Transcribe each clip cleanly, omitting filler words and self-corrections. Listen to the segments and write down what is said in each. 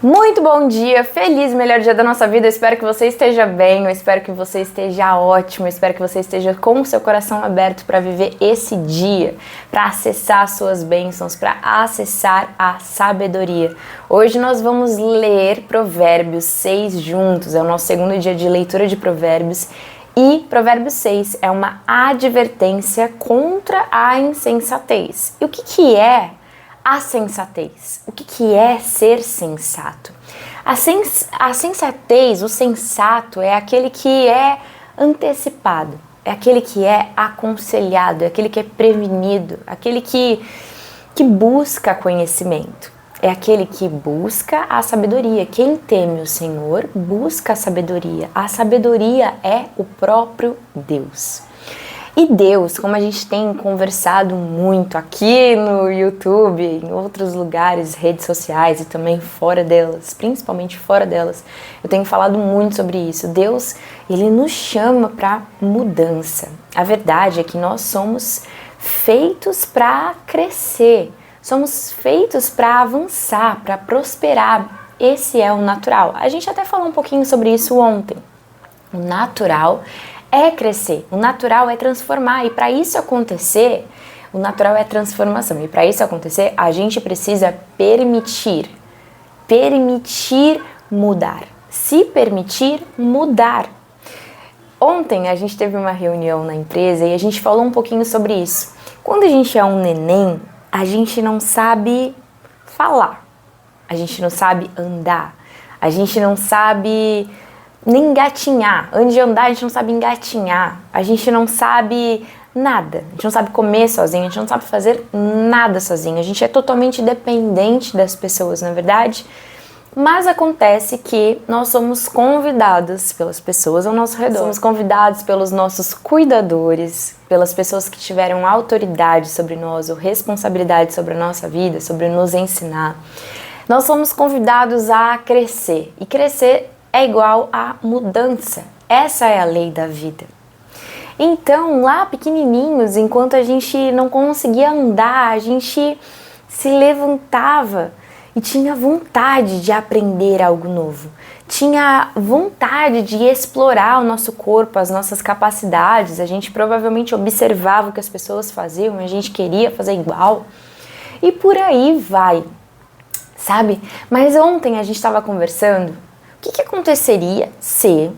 Muito bom dia, feliz melhor dia da nossa vida. Eu espero que você esteja bem, eu espero que você esteja ótimo, eu espero que você esteja com o seu coração aberto para viver esse dia, para acessar suas bênçãos, para acessar a sabedoria. Hoje nós vamos ler Provérbios 6 juntos, é o nosso segundo dia de leitura de Provérbios. E Provérbios 6 é uma advertência contra a insensatez. E o que é a sensatez? O que é ser sensato? A sensatez, o sensato, é aquele que é antecipado, é aquele que é aconselhado, é aquele que é prevenido, aquele que busca conhecimento, é aquele que busca a sabedoria. Quem teme o Senhor busca a sabedoria. A sabedoria é o próprio Deus. E Deus, como a gente tem conversado muito aqui no YouTube, em outros lugares, redes sociais e também fora delas, principalmente fora delas, eu tenho falado muito sobre isso. Deus, ele nos chama para mudança. A verdade é que nós somos feitos para crescer, somos feitos para avançar, para prosperar. Esse é o natural. A gente até falou um pouquinho sobre isso ontem. O natural é crescer, o natural é transformar, e para isso acontecer, o natural é transformação, e para isso acontecer, a gente precisa permitir mudar, se permitir mudar. Ontem a gente teve uma reunião na empresa e a gente falou um pouquinho sobre isso. Quando a gente é um neném, a gente não sabe falar, a gente não sabe andar, a gente não sabe nem engatinhar. Antes de andar, a gente não sabe engatinhar. A gente não sabe nada. A gente não sabe comer sozinho. A gente não sabe fazer nada sozinho. A gente é totalmente dependente das pessoas, na verdade. Mas acontece que nós somos convidados pelas pessoas ao nosso redor. Somos convidados pelos nossos cuidadores, pelas pessoas que tiveram autoridade sobre nós, ou responsabilidade sobre a nossa vida, sobre nos ensinar. Nós somos convidados a crescer. E crescer é igual a mudança. Essa é a lei da vida. Então, lá pequenininhos, enquanto a gente não conseguia andar, a gente se levantava e tinha vontade de aprender algo novo. Tinha vontade de explorar o nosso corpo, as nossas capacidades. A gente provavelmente observava o que as pessoas faziam, a gente queria fazer igual. E por aí vai, sabe? Mas ontem a gente estava conversando. O que aconteceria se,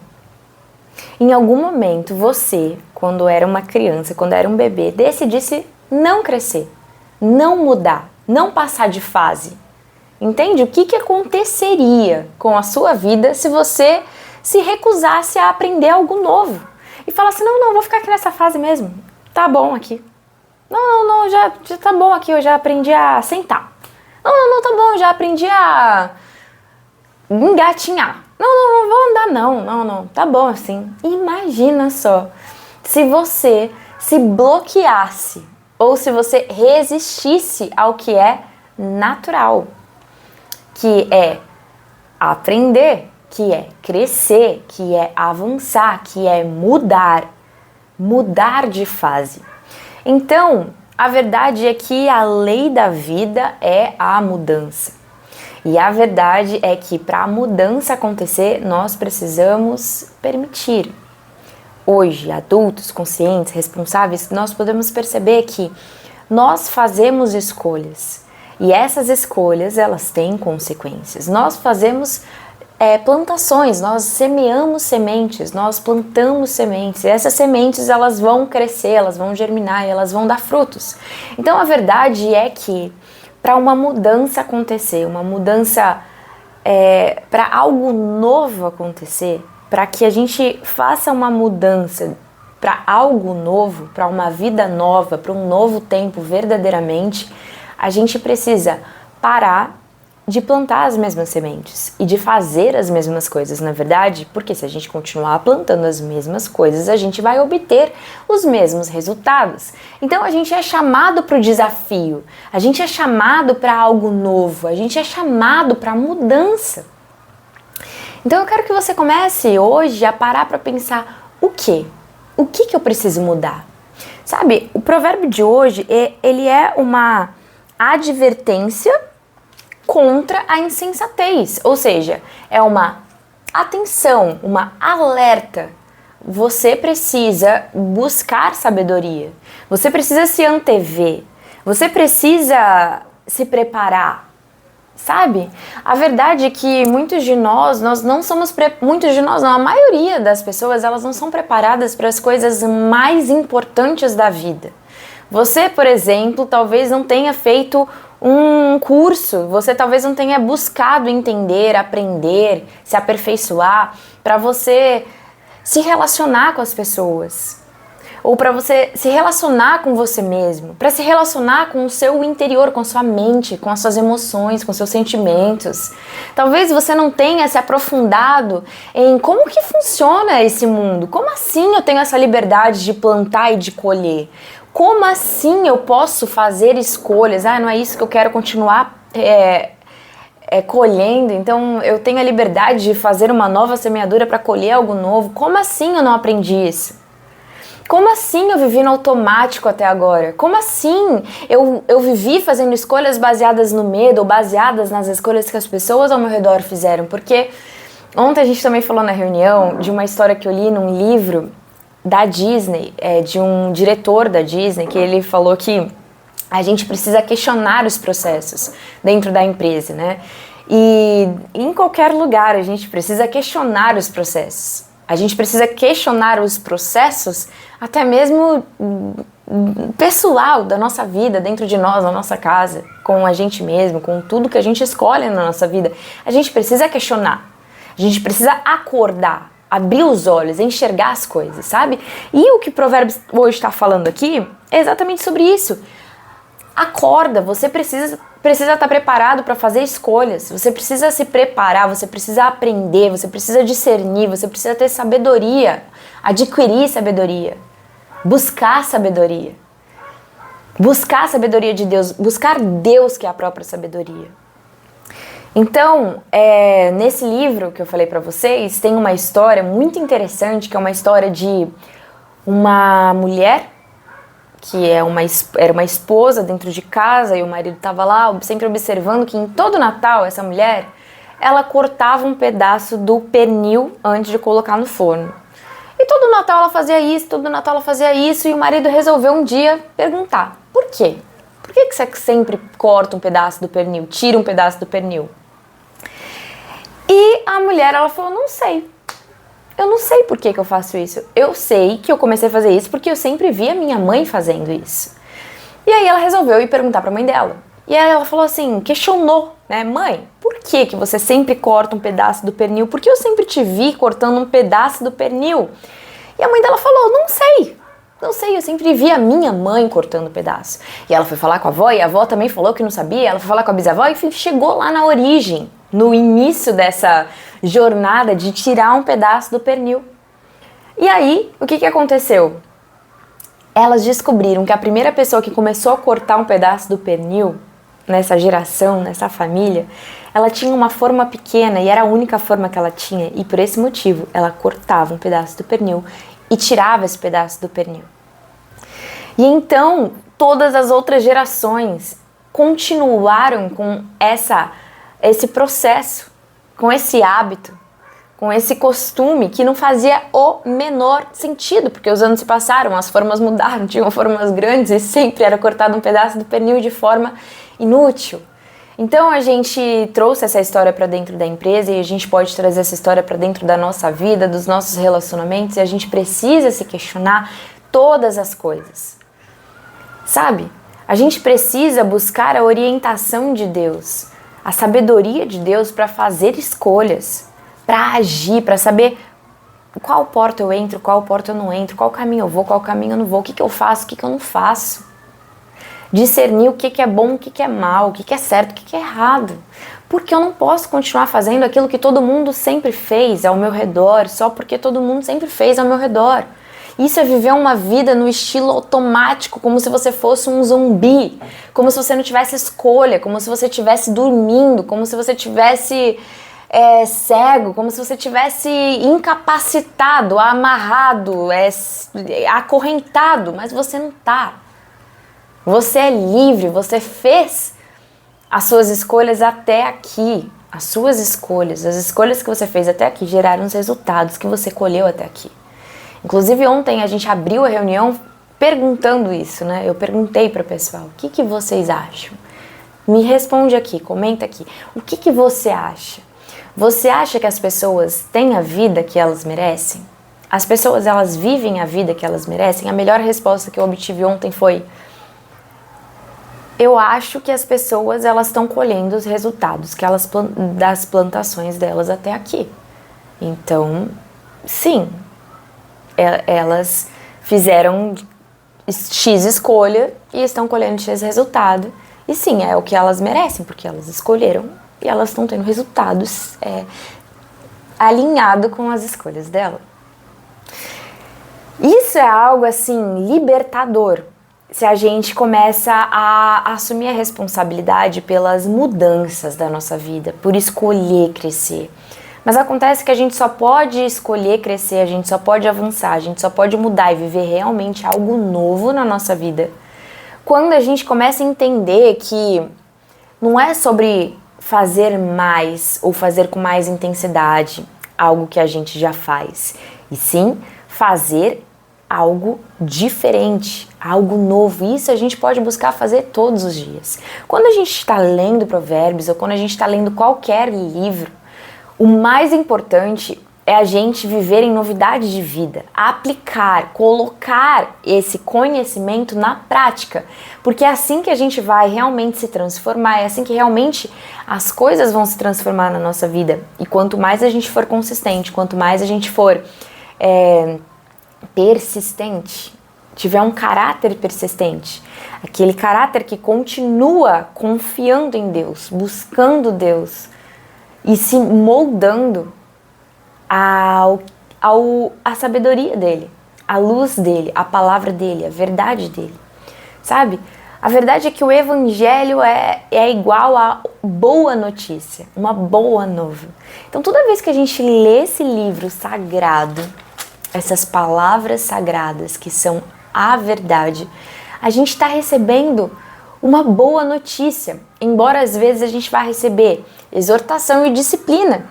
em algum momento, você, quando era uma criança, quando era um bebê, decidisse não crescer, não mudar, não passar de fase? Entende? O que aconteceria com a sua vida se você se recusasse a aprender algo novo? E falasse, não, vou ficar aqui nessa fase mesmo, tá bom aqui. Não, já tá bom aqui, eu já aprendi a sentar. Não, tá bom, já aprendi a engatinhar. Não vou andar não, tá bom assim. Imagina só, se você se bloqueasse, ou se você resistisse ao que é natural, que é aprender, que é crescer, que é avançar, que é mudar de fase. Então, a verdade é que a lei da vida é a mudança. E a verdade é que para a mudança acontecer, nós precisamos permitir. Hoje, adultos, conscientes, responsáveis, nós podemos perceber que nós fazemos escolhas. E essas escolhas, elas têm consequências. Nós fazemos plantações, nós semeamos sementes, nós plantamos sementes. E essas sementes, elas vão crescer, elas vão germinar, elas vão dar frutos. Então, a verdade é que para uma mudança acontecer, uma mudança para algo novo acontecer, para que a gente faça uma mudança para algo novo, para uma vida nova, para um novo tempo verdadeiramente, a gente precisa parar de plantar as mesmas sementes e de fazer as mesmas coisas, na verdade, porque se a gente continuar plantando as mesmas coisas, a gente vai obter os mesmos resultados. Então a gente é chamado para o desafio, a gente é chamado para algo novo, a gente é chamado para mudança. Então eu quero que você comece hoje a parar para pensar o que eu preciso mudar. Sabe, o provérbio de hoje, ele é uma advertência contra a insensatez, ou seja, é uma atenção, uma alerta. Você precisa buscar sabedoria, você precisa se antever, você precisa se preparar, sabe? A verdade é que muitos de nós não somos, muitos de nós não, a maioria das pessoas, elas não são preparadas para as coisas mais importantes da vida. Você, por exemplo, talvez não tenha feito um curso, você talvez não tenha buscado entender, aprender, se aperfeiçoar para você se relacionar com as pessoas, ou para você se relacionar com você mesmo, para se relacionar com o seu interior, com a sua mente, com as suas emoções, com seus sentimentos. Talvez você não tenha se aprofundado em como que funciona esse mundo, como assim eu tenho essa liberdade de plantar e de colher, como assim eu posso fazer escolhas, não é isso que eu quero continuar colhendo, então eu tenho a liberdade de fazer uma nova semeadura para colher algo novo. Como assim eu não aprendi isso? Como assim eu vivi no automático até agora? Como assim eu vivi fazendo escolhas baseadas no medo ou baseadas nas escolhas que as pessoas ao meu redor fizeram? Porque ontem a gente também falou na reunião de uma história que eu li num livro da Disney, de um diretor da Disney, que ele falou que a gente precisa questionar os processos dentro da empresa, né? E em qualquer lugar a gente precisa questionar os processos. A gente precisa questionar os processos até mesmo pessoal da nossa vida, dentro de nós, na nossa casa, com a gente mesmo, com tudo que a gente escolhe na nossa vida. A gente precisa questionar. A gente precisa acordar, abrir os olhos, enxergar as coisas, sabe? E o que Provérbios hoje está falando aqui é exatamente sobre isso. Acorda, você precisa estar preparado para fazer escolhas, você precisa se preparar, você precisa aprender, você precisa discernir, você precisa ter sabedoria, adquirir sabedoria, buscar sabedoria de Deus, buscar Deus que é a própria sabedoria. Então, nesse livro que eu falei para vocês, tem uma história muito interessante, que é uma história de uma mulher que era uma esposa dentro de casa e o marido estava lá sempre observando que em todo Natal essa mulher, ela cortava um pedaço do pernil antes de colocar no forno. E todo Natal ela fazia isso, todo Natal ela fazia isso, e o marido resolveu um dia perguntar: por quê? Por que você sempre corta um pedaço do pernil, tira um pedaço do pernil? E a mulher, ela falou: não sei. Eu não sei por que eu faço isso. Eu sei que eu comecei a fazer isso porque eu sempre vi a minha mãe fazendo isso. E aí ela resolveu ir perguntar pra mãe dela. E aí ela falou assim, questionou, né? Mãe, por que você sempre corta um pedaço do pernil? Porque eu sempre te vi cortando um pedaço do pernil. E a mãe dela falou: não sei, eu sempre vi a minha mãe cortando um pedaço. E ela foi falar com a avó, e a avó também falou que não sabia. Ela foi falar com a bisavó e chegou lá na origem, no início dessa jornada de tirar um pedaço do pernil. E aí, o que aconteceu? Elas descobriram que a primeira pessoa que começou a cortar um pedaço do pernil, nessa geração, nessa família, ela tinha uma forma pequena e era a única forma que ela tinha, e por esse motivo ela cortava um pedaço do pernil e tirava esse pedaço do pernil. E então, todas as outras gerações continuaram com esse processo, com esse hábito, com esse costume que não fazia o menor sentido, porque os anos se passaram, as formas mudaram, tinham formas grandes e sempre era cortado um pedaço do pernil de forma inútil. Então a gente trouxe essa história para dentro da empresa e a gente pode trazer essa história para dentro da nossa vida, dos nossos relacionamentos, e a gente precisa se questionar todas as coisas. Sabe? A gente precisa buscar a orientação de Deus, a sabedoria de Deus para fazer escolhas, para agir, para saber qual porta eu entro, qual porta eu não entro, qual caminho eu vou, qual caminho eu não vou, o que eu faço, o que eu não faço. Discernir o que é bom, o que é mal, o que é certo, o que é errado. Porque eu não posso continuar fazendo aquilo que todo mundo sempre fez ao meu redor, só porque todo mundo sempre fez ao meu redor. Isso é viver uma vida no estilo automático, como se você fosse um zumbi, como se você não tivesse escolha, como se você estivesse dormindo, como se você estivesse cego, como se você estivesse incapacitado, amarrado, acorrentado, mas você não tá. Você é livre, você fez as suas escolhas até aqui, as suas escolhas, as escolhas que você fez até aqui geraram os resultados que você colheu até aqui. Inclusive ontem a gente abriu a reunião perguntando isso, né? Eu perguntei para o pessoal, o que vocês acham? Me responde aqui, comenta aqui. O que você acha? Você acha que as pessoas têm a vida que elas merecem? As pessoas, elas vivem a vida que elas merecem? A melhor resposta que eu obtive ontem foi: eu acho que as pessoas, elas estão colhendo os resultados que elas das plantações delas até aqui. Então, sim, elas fizeram X escolha e estão colhendo X resultado. E sim, é o que elas merecem, porque elas escolheram e elas estão tendo resultados alinhado com as escolhas dela. Isso é algo assim libertador, se a gente começa a assumir a responsabilidade pelas mudanças da nossa vida, por escolher crescer. Mas acontece que a gente só pode escolher crescer, a gente só pode avançar, a gente só pode mudar e viver realmente algo novo na nossa vida quando a gente começa a entender que não é sobre fazer mais ou fazer com mais intensidade algo que a gente já faz, e sim fazer algo diferente, algo novo. Isso a gente pode buscar fazer todos os dias. Quando a gente está lendo Provérbios ou quando a gente está lendo qualquer livro, o mais importante é a gente viver em novidade de vida, aplicar, colocar esse conhecimento na prática, porque é assim que a gente vai realmente se transformar, é assim que realmente as coisas vão se transformar na nossa vida. E quanto mais a gente for consistente, quanto mais a gente for persistente, tiver um caráter persistente, aquele caráter que continua confiando em Deus, e se moldando a sabedoria dele, a luz dele, a palavra dele, a verdade dele, sabe? A verdade é que o evangelho é igual a boa notícia, uma boa nova. Então toda vez que a gente lê esse livro sagrado, essas palavras sagradas que são a verdade, a gente está recebendo uma boa notícia, embora às vezes a gente vá receber exortação e disciplina.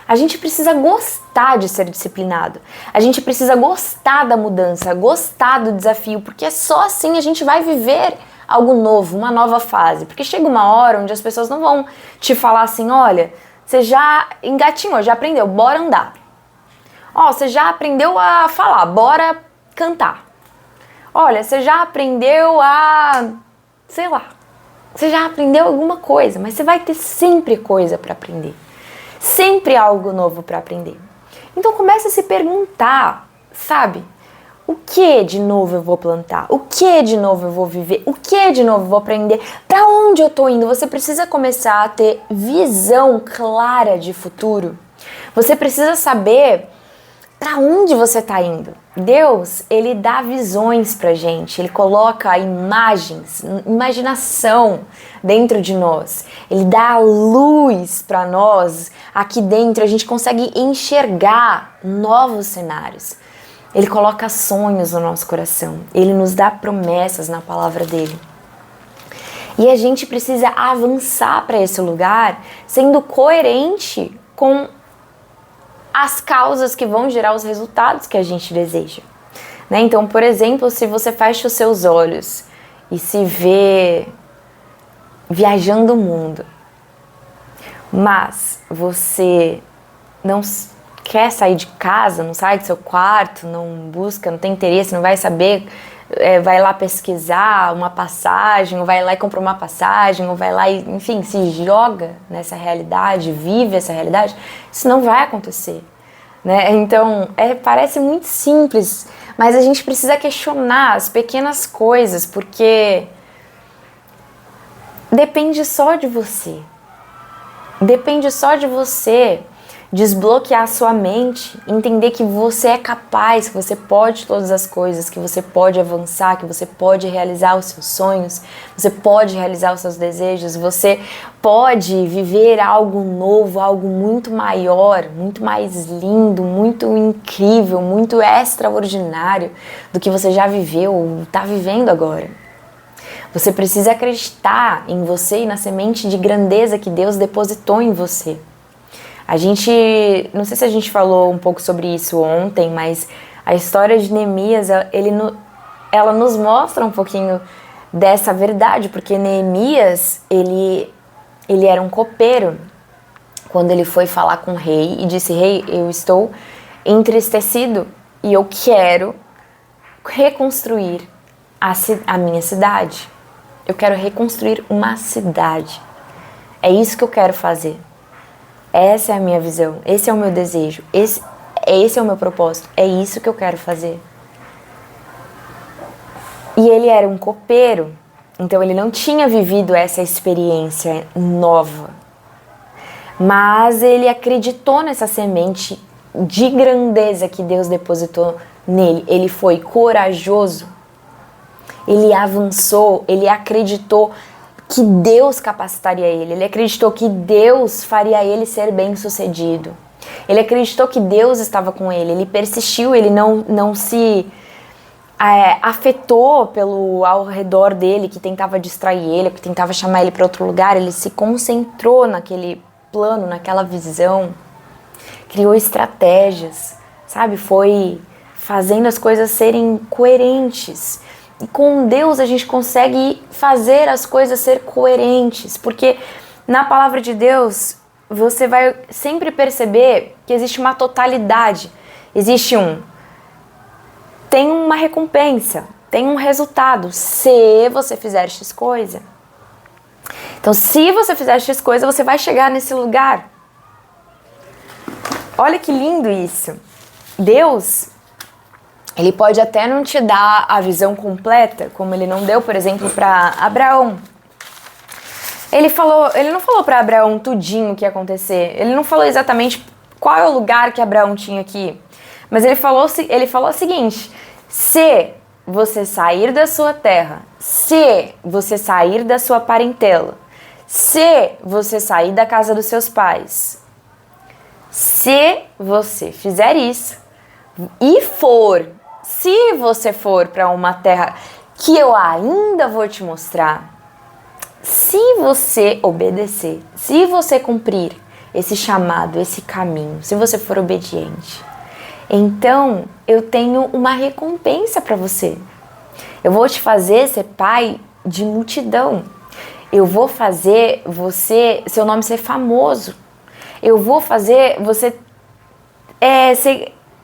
A gente precisa gostar de ser disciplinado, a gente precisa gostar da mudança, gostar do desafio, porque só assim a gente vai viver algo novo, uma nova fase. Porque chega uma hora onde as pessoas não vão te falar assim, olha, você já engatinhou, já aprendeu, bora andar. Ó, você já aprendeu a falar, bora cantar. Olha, você já aprendeu a, sei lá, você já aprendeu alguma coisa, mas você vai ter sempre coisa para aprender. Sempre algo novo para aprender. Então comece a se perguntar, sabe? O que de novo eu vou plantar? O que de novo eu vou viver? O que de novo eu vou aprender? Para onde eu tô indo? Você precisa começar a ter visão clara de futuro. Você precisa saber para onde você está indo. Deus, ele dá visões pra gente, ele coloca imagens, imaginação dentro de nós. Ele dá luz para nós, aqui dentro a gente consegue enxergar novos cenários. Ele coloca sonhos no nosso coração, ele nos dá promessas na palavra dele. E a gente precisa avançar para esse lugar sendo coerente com as causas que vão gerar os resultados que a gente deseja, né? Então, por exemplo, se você fecha os seus olhos e se vê viajando o mundo, mas você não quer sair de casa, não sai do seu quarto, não busca, não tem interesse, não vai saber, vai lá pesquisar uma passagem, ou vai lá e compra uma passagem, ou vai lá e, enfim, se joga nessa realidade, vive essa realidade, isso não vai acontecer, né? Então, parece muito simples, mas a gente precisa questionar as pequenas coisas, porque depende só de você. Depende só de você desbloquear a sua mente, entender que você é capaz, que você pode todas as coisas, que você pode avançar, que você pode realizar os seus sonhos, você pode realizar os seus desejos, você pode viver algo novo, algo muito maior, muito mais lindo, muito incrível, muito extraordinário do que você já viveu ou está vivendo agora. Você precisa acreditar em você e na semente de grandeza que Deus depositou em você. Não sei se a gente falou um pouco sobre isso ontem, mas a história de Neemias, ela nos mostra um pouquinho dessa verdade, porque Neemias, ele era um copeiro. Quando ele foi falar com o rei e disse: rei, eu estou entristecido e eu quero reconstruir a minha cidade. Eu quero reconstruir uma cidade. É isso que eu quero fazer. Essa é a minha visão, esse é o meu desejo, esse é o meu propósito, é isso que eu quero fazer. E ele era um copeiro, então ele não tinha vivido essa experiência nova. Mas ele acreditou nessa semente de grandeza que Deus depositou nele. Ele foi corajoso, ele avançou, ele acreditou que Deus capacitaria ele acreditou que Deus faria ele ser bem-sucedido. Ele acreditou que Deus estava com ele persistiu, ele não se afetou pelo ao redor dele que tentava distrair ele, que tentava chamar ele para outro lugar. Ele se concentrou naquele plano, naquela visão, criou estratégias, sabe? Foi fazendo as coisas serem coerentes. E com Deus a gente consegue fazer as coisas ser coerentes, porque na palavra de Deus você vai sempre perceber que existe uma totalidade, tem uma recompensa, tem um resultado, se você fizer X coisa. Então, se você fizer X coisa, você vai chegar nesse lugar. Olha que lindo isso. Deus, ele pode até não te dar a visão completa, como ele não deu, por exemplo, para Abraão. Ele não falou para Abraão tudinho o que ia acontecer. Ele não falou exatamente qual é o lugar que Abraão tinha que ir. Mas ele falou o seguinte: se você sair da sua terra, se você sair da sua parentela, se você sair da casa dos seus pais, se você fizer isso se você for para uma terra que eu ainda vou te mostrar, se você obedecer, se você cumprir esse chamado, esse caminho, se você for obediente, então eu tenho uma recompensa para você. Eu vou te fazer ser pai de multidão. Eu vou fazer seu nome ser famoso. Eu vou fazer você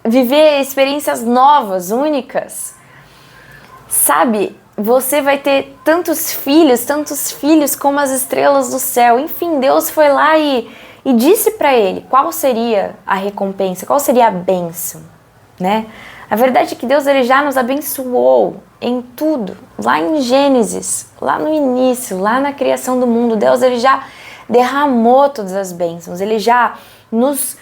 viver experiências novas, únicas. Sabe? Você vai ter tantos filhos como as estrelas do céu. Enfim, Deus foi lá e disse para ele qual seria a recompensa, qual seria a bênção, né? A verdade é que Deus ele já nos abençoou em tudo. Lá em Gênesis, lá no início, lá na criação do mundo, Deus ele já derramou todas as bênçãos. Ele já nos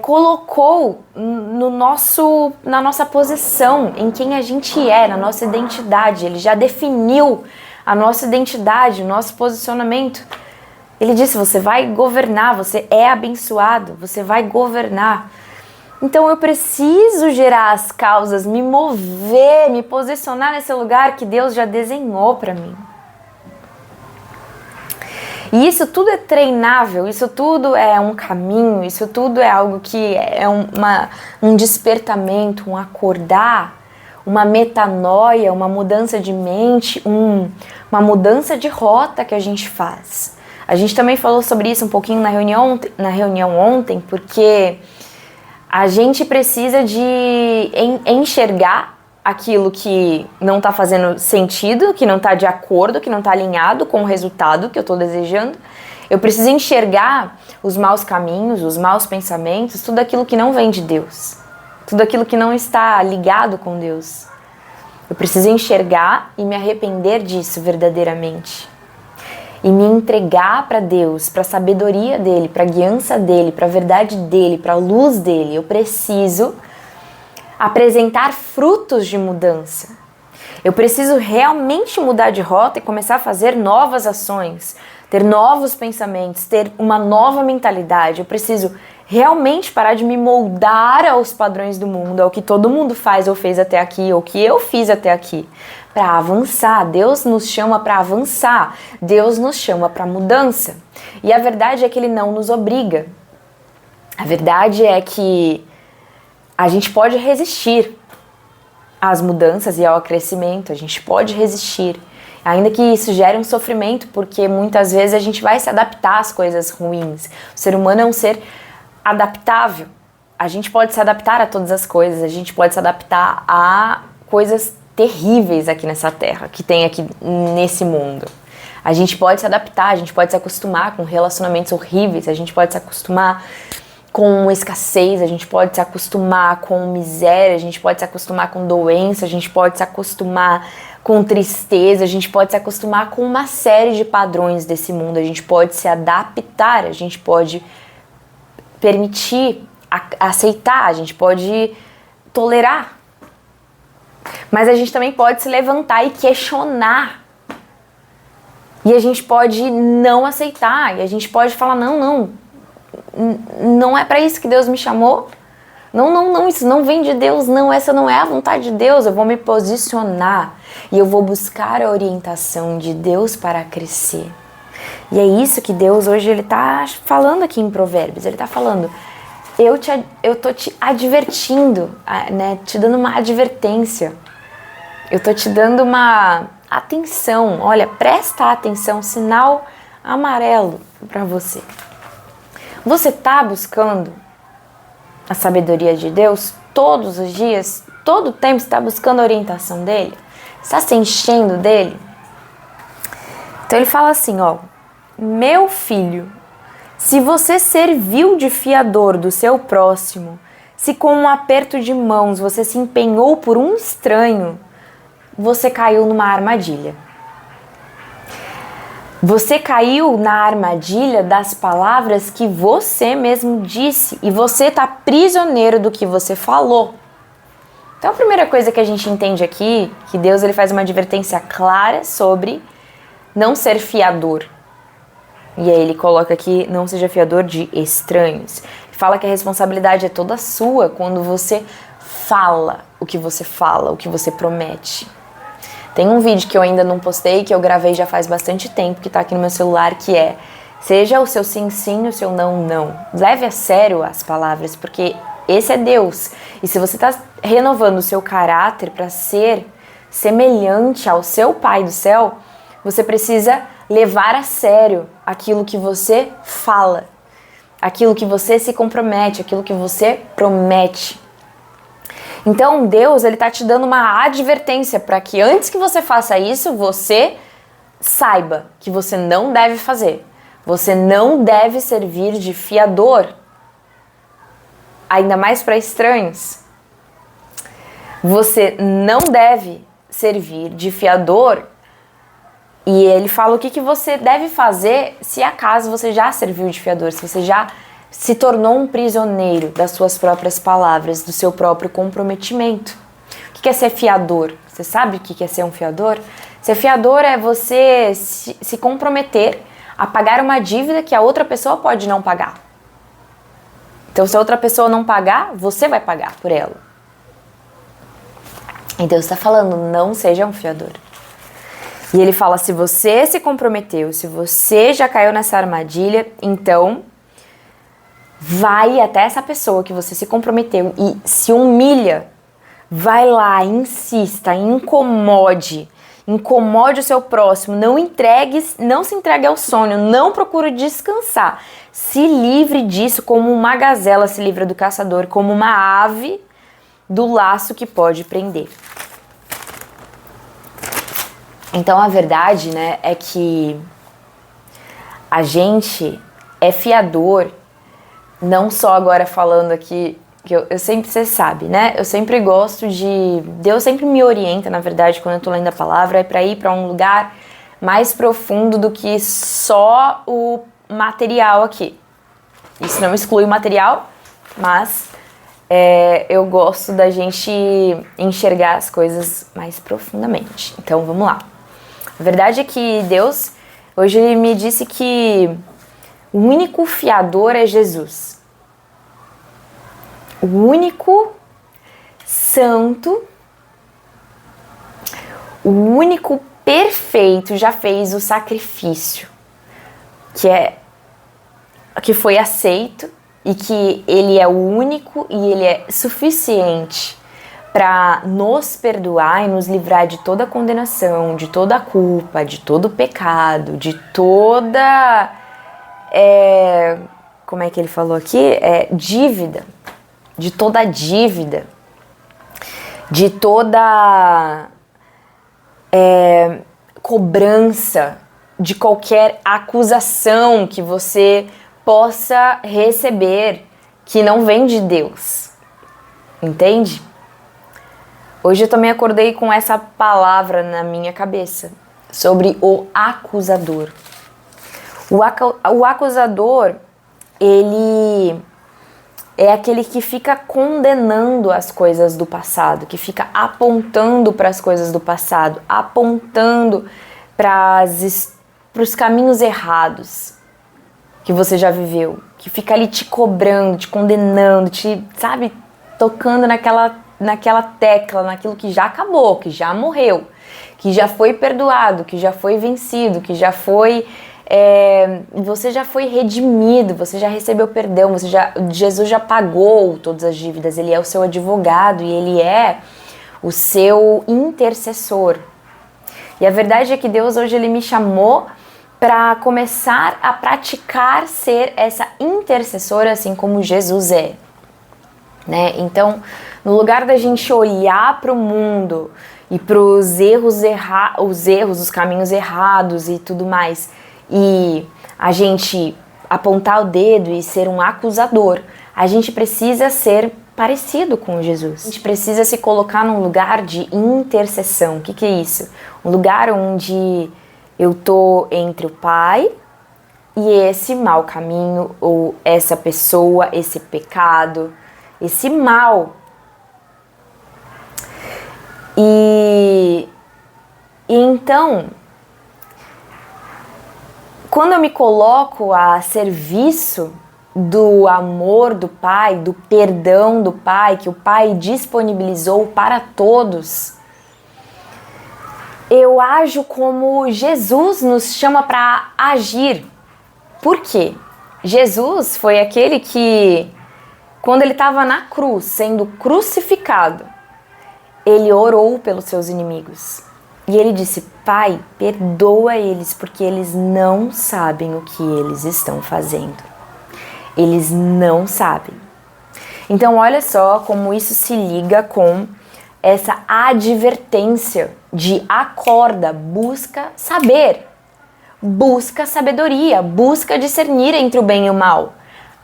colocou na nossa posição, em quem a gente é, na nossa identidade. Ele já definiu a nossa identidade, o nosso posicionamento. Ele disse: você vai governar, você é abençoado, você vai governar. Então eu preciso gerar as causas, me mover, me posicionar nesse lugar que Deus já desenhou para mim. E isso tudo é treinável, isso tudo é um caminho, isso tudo é algo que é um despertamento, um acordar, uma metanoia, uma mudança de mente, uma mudança de rota que a gente faz. A gente também falou sobre isso um pouquinho na reunião ontem, porque a gente precisa de enxergar aquilo que não está fazendo sentido, que não está de acordo, que não está alinhado com o resultado que eu estou desejando. Eu preciso enxergar os maus caminhos, os maus pensamentos, tudo aquilo que não vem de Deus, tudo aquilo que não está ligado com Deus. Eu preciso enxergar e me arrepender disso verdadeiramente. E me entregar para Deus, para a sabedoria dele, para a guiança dele, para a verdade dele, para a luz dele. Eu preciso apresentar frutos de mudança. Eu preciso realmente mudar de rota e começar a fazer novas ações, ter novos pensamentos, ter uma nova mentalidade. Eu preciso realmente parar de me moldar aos padrões do mundo, ao que todo mundo faz ou fez até aqui, ou que eu fiz até aqui. para avançar. Deus nos chama para avançar. Deus nos chama para mudança. E a verdade é que Ele não nos obriga. A verdade é que a gente pode resistir às mudanças e ao crescimento. A gente pode resistir. Ainda que isso gere um sofrimento, porque muitas vezes a gente vai se adaptar às coisas ruins. O ser humano é um ser adaptável. A gente pode se adaptar a todas as coisas. A gente pode se adaptar a coisas terríveis aqui nessa terra, que tem aqui nesse mundo. A gente pode se adaptar, a gente pode se acostumar com relacionamentos horríveis, a gente pode se acostumar com escassez, a gente pode se acostumar com miséria, a gente pode se acostumar com doença, a gente pode se acostumar com tristeza, a gente pode se acostumar com uma série de padrões desse mundo, a gente pode se adaptar, a gente pode permitir, aceitar, a gente pode tolerar. Mas a gente também pode se levantar e questionar. E a gente pode não aceitar. E a gente pode falar, não é para isso que Deus me chamou. Não, isso não vem de Deus, não. Essa não é a vontade de Deus. Eu vou me posicionar. E eu vou buscar a orientação de Deus para crescer. E é isso que Deus hoje ele tá falando aqui em Provérbios. Ele tá falando, eu tô te advertindo, né? Te dando uma advertência. Eu tô te dando uma atenção. Olha, presta atenção, sinal amarelo para você. Você tá buscando a sabedoria de Deus todos os dias? Todo o tempo você está buscando a orientação dele? Está se enchendo dele? Então ele fala assim, ó, meu filho, se você serviu de fiador do seu próximo, se com um aperto de mãos você se empenhou por um estranho, você caiu numa armadilha. Você caiu na armadilha das palavras que você mesmo disse e você está prisioneiro do que você falou. Então a primeira coisa que a gente entende aqui, que Deus ele faz uma advertência clara sobre não ser fiador. E aí ele coloca aqui, não seja fiador de estranhos. Ele fala que a responsabilidade é toda sua quando você fala, o que você promete. Tem um vídeo que eu ainda não postei, que eu gravei já faz bastante tempo, que tá aqui no meu celular, que é: seja o seu sim, sim, o seu não, não. Leve a sério as palavras, porque esse é Deus. E se você tá renovando o seu caráter para ser semelhante ao seu Pai do céu, você precisa levar a sério aquilo que você fala, aquilo que você se compromete, aquilo que você promete. Então Deus ele tá te dando uma advertência para que antes que você faça isso, você saiba que você não deve fazer. Você não deve servir de fiador, ainda mais para estranhos. Você não deve servir de fiador. E ele fala o que você deve fazer se acaso você já serviu de fiador, se você já se tornou um prisioneiro das suas próprias palavras, do seu próprio comprometimento. O que é ser fiador? Você sabe o que é ser um fiador? Ser fiador é você se comprometer a pagar uma dívida que a outra pessoa pode não pagar. Então, se a outra pessoa não pagar, você vai pagar por ela. E Deus está falando, não seja um fiador. E ele fala, se você se comprometeu, se você já caiu nessa armadilha, então vai até essa pessoa que você se comprometeu e se humilha. Vai lá, insista, incomode o seu próximo, não se entregue ao sono, não procure descansar. Se livre disso como uma gazela se livra do caçador, como uma ave do laço que pode prender. Então a verdade, né, é que a gente é fiador, não só agora falando aqui, que eu sempre, você sabe, né, eu sempre gosto de, Deus sempre me orienta, na verdade, quando eu tô lendo a palavra, é para ir para um lugar mais profundo do que só o material aqui. Isso não exclui o material, mas eu gosto da gente enxergar as coisas mais profundamente. Então vamos lá. A verdade é que Deus, hoje ele me disse que o único fiador é Jesus. O único santo, O único perfeito já fez o sacrifício, que foi aceito e que ele é o único e ele é suficiente para nos perdoar e nos livrar de toda a condenação, de toda a culpa, de todo o pecado, de toda... como é que ele falou aqui? Dívida. De toda a dívida. De toda cobrança, de qualquer acusação que você possa receber que não vem de Deus. Entende? Hoje eu também acordei com essa palavra na minha cabeça, sobre o acusador. O acusador, ele é aquele que fica condenando as coisas do passado, que fica apontando para as coisas do passado, apontando para os caminhos errados que você já viveu, que fica ali te cobrando, te condenando, sabe, tocando naquela tecla, naquilo que já acabou, que já morreu, que já foi perdoado, que já foi vencido, que já foi... você já foi redimido, você já recebeu perdão, Jesus já pagou todas as dívidas, ele é o seu advogado e ele é o seu intercessor. E a verdade é que Deus hoje ele me chamou para começar a praticar ser essa intercessora assim como Jesus é. Né? Então, no lugar da gente olhar para o mundo e para os erros, os caminhos errados e tudo mais, e a gente apontar o dedo e ser um acusador, a gente precisa ser parecido com Jesus. A gente precisa se colocar num lugar de intercessão. O que é isso? Um lugar onde eu tô entre o Pai e esse mau caminho, ou essa pessoa, esse pecado, esse mal. E então, quando eu me coloco a serviço do amor do Pai, do perdão do Pai, que o Pai disponibilizou para todos, eu ajo como Jesus nos chama para agir. Por quê? Jesus foi aquele que, quando ele estava na cruz, sendo crucificado, ele orou pelos seus inimigos. E ele disse: Pai, perdoa eles, porque eles não sabem o que eles estão fazendo. Eles não sabem. Então, olha só como isso se liga com essa advertência de acorda, busca saber, busca sabedoria, busca discernir entre o bem e o mal.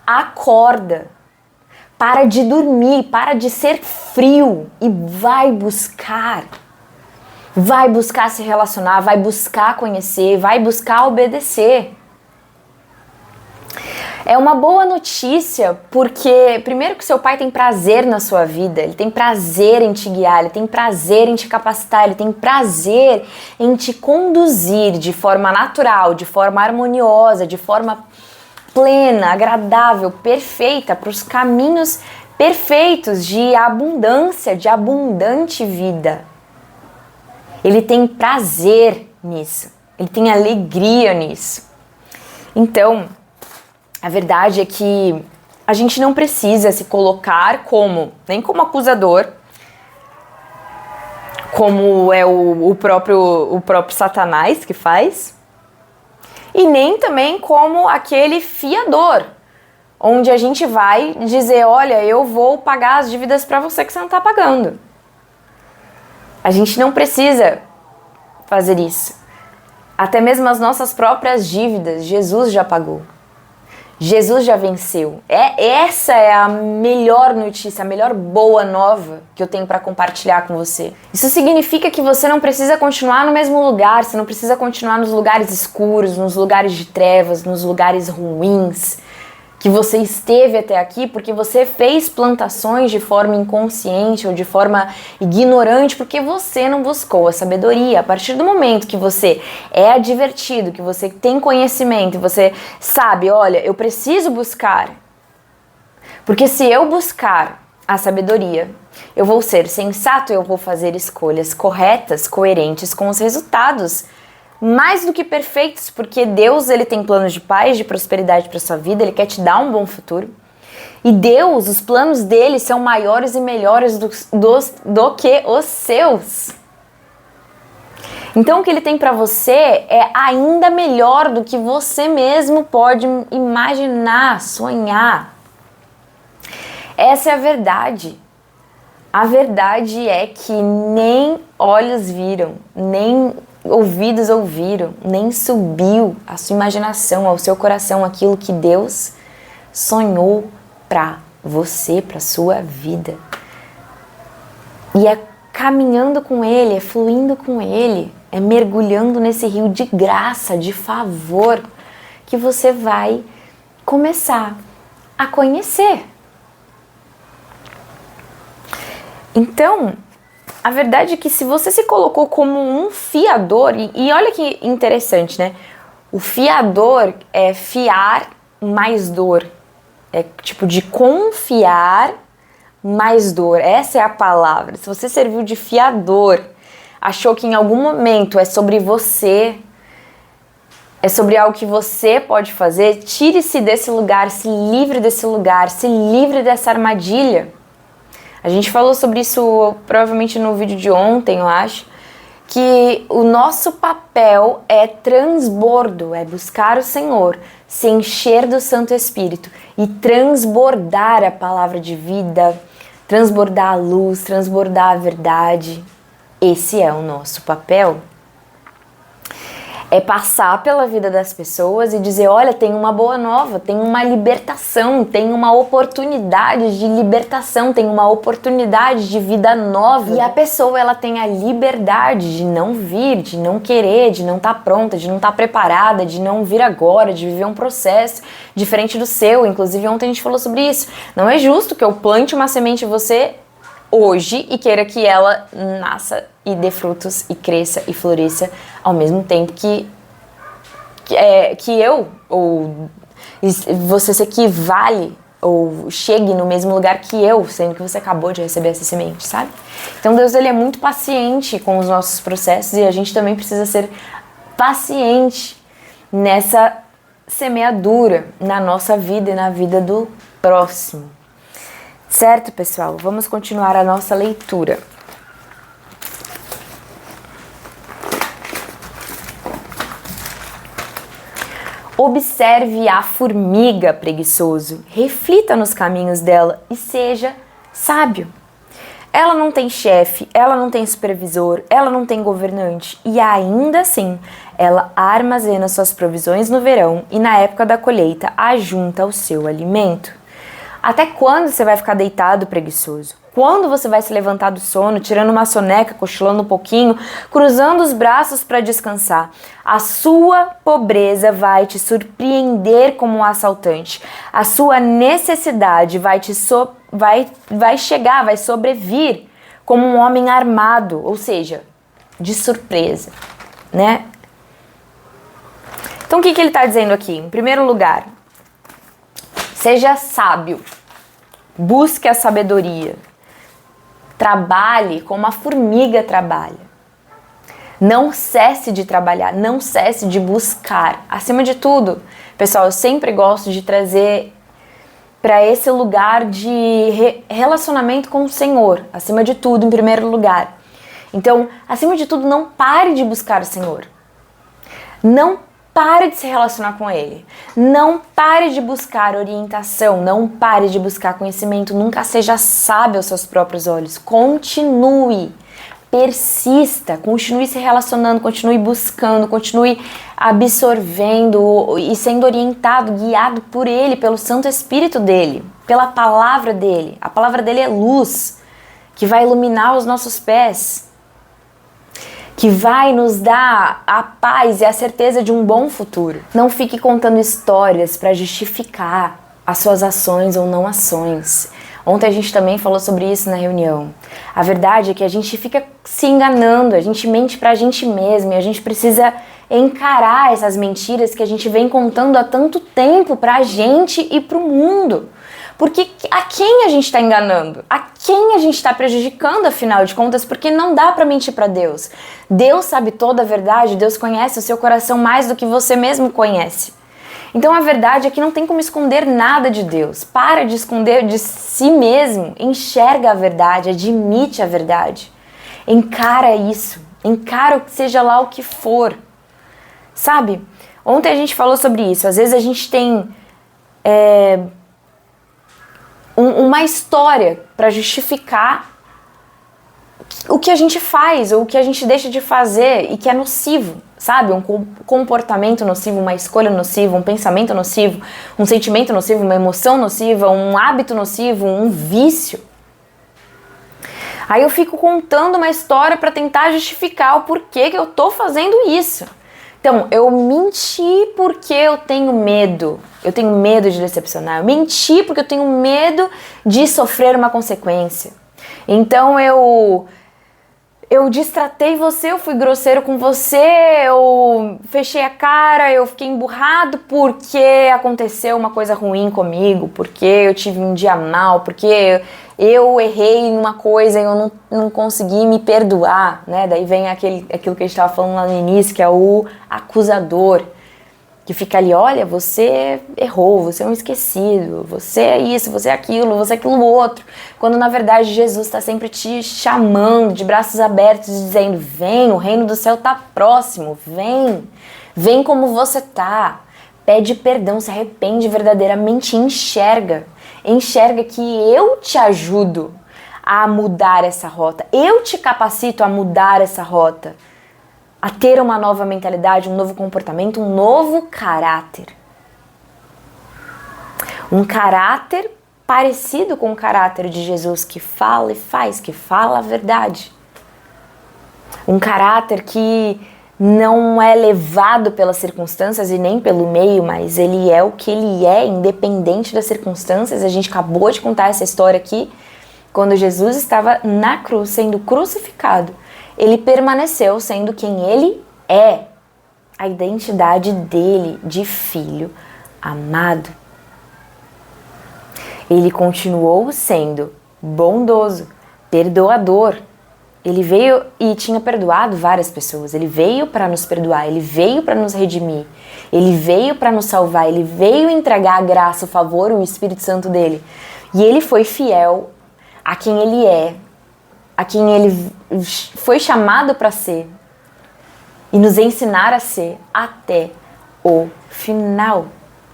Acorda, para de dormir, para de ser frio e vai buscar se relacionar, vai buscar conhecer, vai buscar obedecer. É uma boa notícia porque, primeiro, que seu pai tem prazer na sua vida, ele tem prazer em te guiar, ele tem prazer em te capacitar, ele tem prazer em te conduzir de forma natural, de forma harmoniosa, de forma plena, agradável, perfeita, para os caminhos perfeitos de abundância, de abundante vida. Ele tem prazer nisso, ele tem alegria nisso. Então, a verdade é que a gente não precisa se colocar nem como acusador, como é o próprio Satanás que faz, e nem também como aquele fiador, onde a gente vai dizer: olha, eu vou pagar as dívidas para você que você não está pagando. A gente não precisa fazer isso. Até mesmo as nossas próprias dívidas, Jesus já pagou. Jesus já venceu. Essa é a melhor notícia, a melhor boa nova que eu tenho para compartilhar com você. Isso significa que você não precisa continuar no mesmo lugar, você não precisa continuar nos lugares escuros, nos lugares de trevas, nos lugares ruins que você esteve até aqui, porque você fez plantações de forma inconsciente ou de forma ignorante, porque você não buscou a sabedoria. A partir do momento que você é advertido, que você tem conhecimento, você sabe: olha, eu preciso buscar, porque se eu buscar, a sabedoria. Eu vou ser sensato, eu vou fazer escolhas corretas, coerentes com os resultados, mais do que perfeitos, porque Deus, ele tem planos de paz, de prosperidade para sua vida, ele quer te dar um bom futuro. E Deus, os planos dele são maiores e melhores do que os seus. Então o que ele tem para você é ainda melhor do que você mesmo pode imaginar, sonhar. Essa é a verdade. A verdade é que nem olhos viram, nem ouvidos ouviram, nem subiu à sua imaginação, ao seu coração, aquilo que Deus sonhou para você, para sua vida. E é caminhando com Ele, é fluindo com Ele, é mergulhando nesse rio de graça, de favor, que você vai começar a conhecer. Então, a verdade é que se você se colocou como um fiador, e olha que interessante, né? O fiador é fiar mais dor. É tipo de confiar mais dor. Essa é a palavra. Se você serviu de fiador, achou que em algum momento é sobre você, é sobre algo que você pode fazer, tire-se desse lugar, se livre desse lugar, se livre dessa armadilha. A gente falou sobre isso provavelmente no vídeo de ontem, eu acho, que o nosso papel é transbordo, é buscar o Senhor, se encher do Santo Espírito e transbordar a palavra de vida, transbordar a luz, transbordar a verdade. Esse é o nosso papel. É passar pela vida das pessoas e dizer, olha, tem uma boa nova, tem uma libertação, tem uma oportunidade de libertação, tem uma oportunidade de vida nova. E a pessoa, ela tem a liberdade de não vir, de não querer, de não estar pronta, de não estar preparada, de não vir agora, de viver um processo diferente do seu. Inclusive, ontem a gente falou sobre isso. Não é justo que eu plante uma semente em você hoje e queira que ela nasça e dê frutos e cresça e floresça ao mesmo tempo que eu, ou você se equivale ou chegue no mesmo lugar que eu, sendo que você acabou de receber essa semente, sabe? Então Deus, ele é muito paciente com os nossos processos e a gente também precisa ser paciente nessa semeadura na nossa vida e na vida do próximo. Certo, pessoal? Vamos continuar a nossa leitura. Observe a formiga, preguiçoso, reflita nos caminhos dela e seja sábio. Ela não tem chefe, ela não tem supervisor, ela não tem governante e ainda assim ela armazena suas provisões no verão e na época da colheita ajunta o seu alimento. Até quando você vai ficar deitado, preguiçoso? Quando você vai se levantar do sono, tirando uma soneca, cochilando um pouquinho, cruzando os braços para descansar? A sua pobreza vai te surpreender como um assaltante. A sua necessidade vai chegar, vai sobrevir como um homem armado, ou seja, de surpresa, né? Então o que ele está dizendo aqui? Em primeiro lugar, seja sábio, busque a sabedoria, trabalhe como a formiga trabalha. Não cesse de trabalhar, não cesse de buscar. Acima de tudo, pessoal, eu sempre gosto de trazer para esse lugar de relacionamento com o Senhor, acima de tudo, em primeiro lugar. Então, acima de tudo, não pare de buscar o Senhor. Não pare de se relacionar com Ele. Não pare de buscar orientação. Não pare de buscar conhecimento. Nunca seja sábio aos seus próprios olhos. Continue. Persista. Continue se relacionando. Continue buscando. Continue absorvendo e sendo orientado, guiado por Ele, pelo Santo Espírito dEle, pela palavra dEle. A palavra dEle é luz que vai iluminar os nossos pés, que vai nos dar a paz e a certeza de um bom futuro. Não fique contando histórias para justificar as suas ações ou não ações. Ontem a gente também falou sobre isso na reunião. A verdade é que a gente fica se enganando, a gente mente pra gente mesmo e a gente precisa encarar essas mentiras que a gente vem contando há tanto tempo pra gente e pro mundo. Porque a quem a gente está enganando? A quem a gente está prejudicando, afinal de contas? Porque não dá pra mentir pra Deus. Deus sabe toda a verdade, Deus conhece o seu coração mais do que você mesmo conhece. Então a verdade é que não tem como esconder nada de Deus. Para de esconder de si mesmo, enxerga a verdade, admite a verdade. Encara isso, encara seja lá o que for. Sabe? Ontem a gente falou sobre isso. Às vezes a gente tem uma história para justificar o que a gente faz ou o que a gente deixa de fazer e que é nocivo, sabe? Um comportamento nocivo, uma escolha nociva, um pensamento nocivo, um sentimento nocivo, uma emoção nociva, um hábito nocivo, um vício. Aí eu fico contando uma história para tentar justificar o porquê que eu tô fazendo isso. Então, eu menti porque eu tenho medo. Eu tenho medo de decepcionar. Eu menti porque eu tenho medo de sofrer uma consequência. Então, eu destratei você, eu fui grosseiro com você, eu fechei a cara, eu fiquei emburrado porque aconteceu uma coisa ruim comigo, porque eu tive um dia mal, porque eu errei em uma coisa e eu não consegui me perdoar, né? Daí vem aquilo que a gente estava falando lá no início, que é o acusador, que fica ali, olha, você errou, você é um esquecido, você é isso, você é aquilo outro. Quando na verdade Jesus está sempre te chamando de braços abertos, dizendo, vem, o reino do céu está próximo, vem como você tá. Pede perdão, se arrepende verdadeiramente, enxerga que eu te ajudo a mudar essa rota, eu te capacito a mudar essa rota, a ter uma nova mentalidade, um novo comportamento, um novo caráter. Um caráter parecido com o caráter de Jesus, que fala e faz, que fala a verdade. Um caráter que não é levado pelas circunstâncias e nem pelo meio, mas ele é o que ele é, independente das circunstâncias. A gente acabou de contar essa história aqui, quando Jesus estava na cruz, sendo crucificado. Ele permaneceu sendo quem ele é, a identidade dele de filho amado. Ele continuou sendo bondoso, perdoador. Ele veio e tinha perdoado várias pessoas. Ele veio para nos perdoar, ele veio para nos redimir, ele veio para nos salvar, ele veio entregar a graça, o favor, o Espírito Santo dele. E ele foi fiel a quem ele é, a quem ele foi chamado para ser e nos ensinar a ser até o final,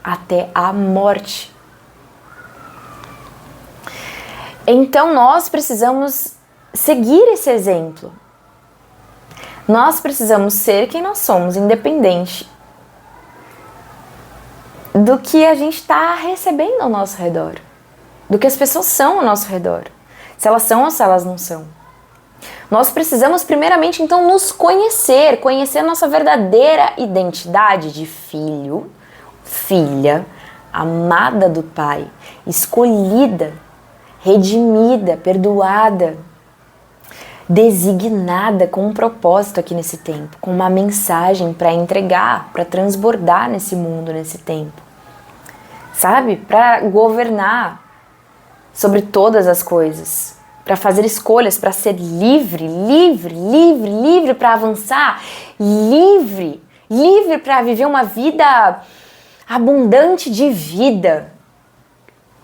até a morte. Então nós precisamos seguir esse exemplo. Nós precisamos ser quem nós somos, independente do que a gente está recebendo ao nosso redor, do que as pessoas são ao nosso redor, se elas são ou se elas não são. Nós precisamos primeiramente então nos conhecer a nossa verdadeira identidade de filho, filha, amada do Pai, escolhida, redimida, perdoada, designada com um propósito aqui nesse tempo, com uma mensagem para entregar, para transbordar nesse mundo, nesse tempo. Sabe? Para governar sobre todas as coisas, para fazer escolhas, para ser livre para avançar, livre para viver uma vida abundante de vida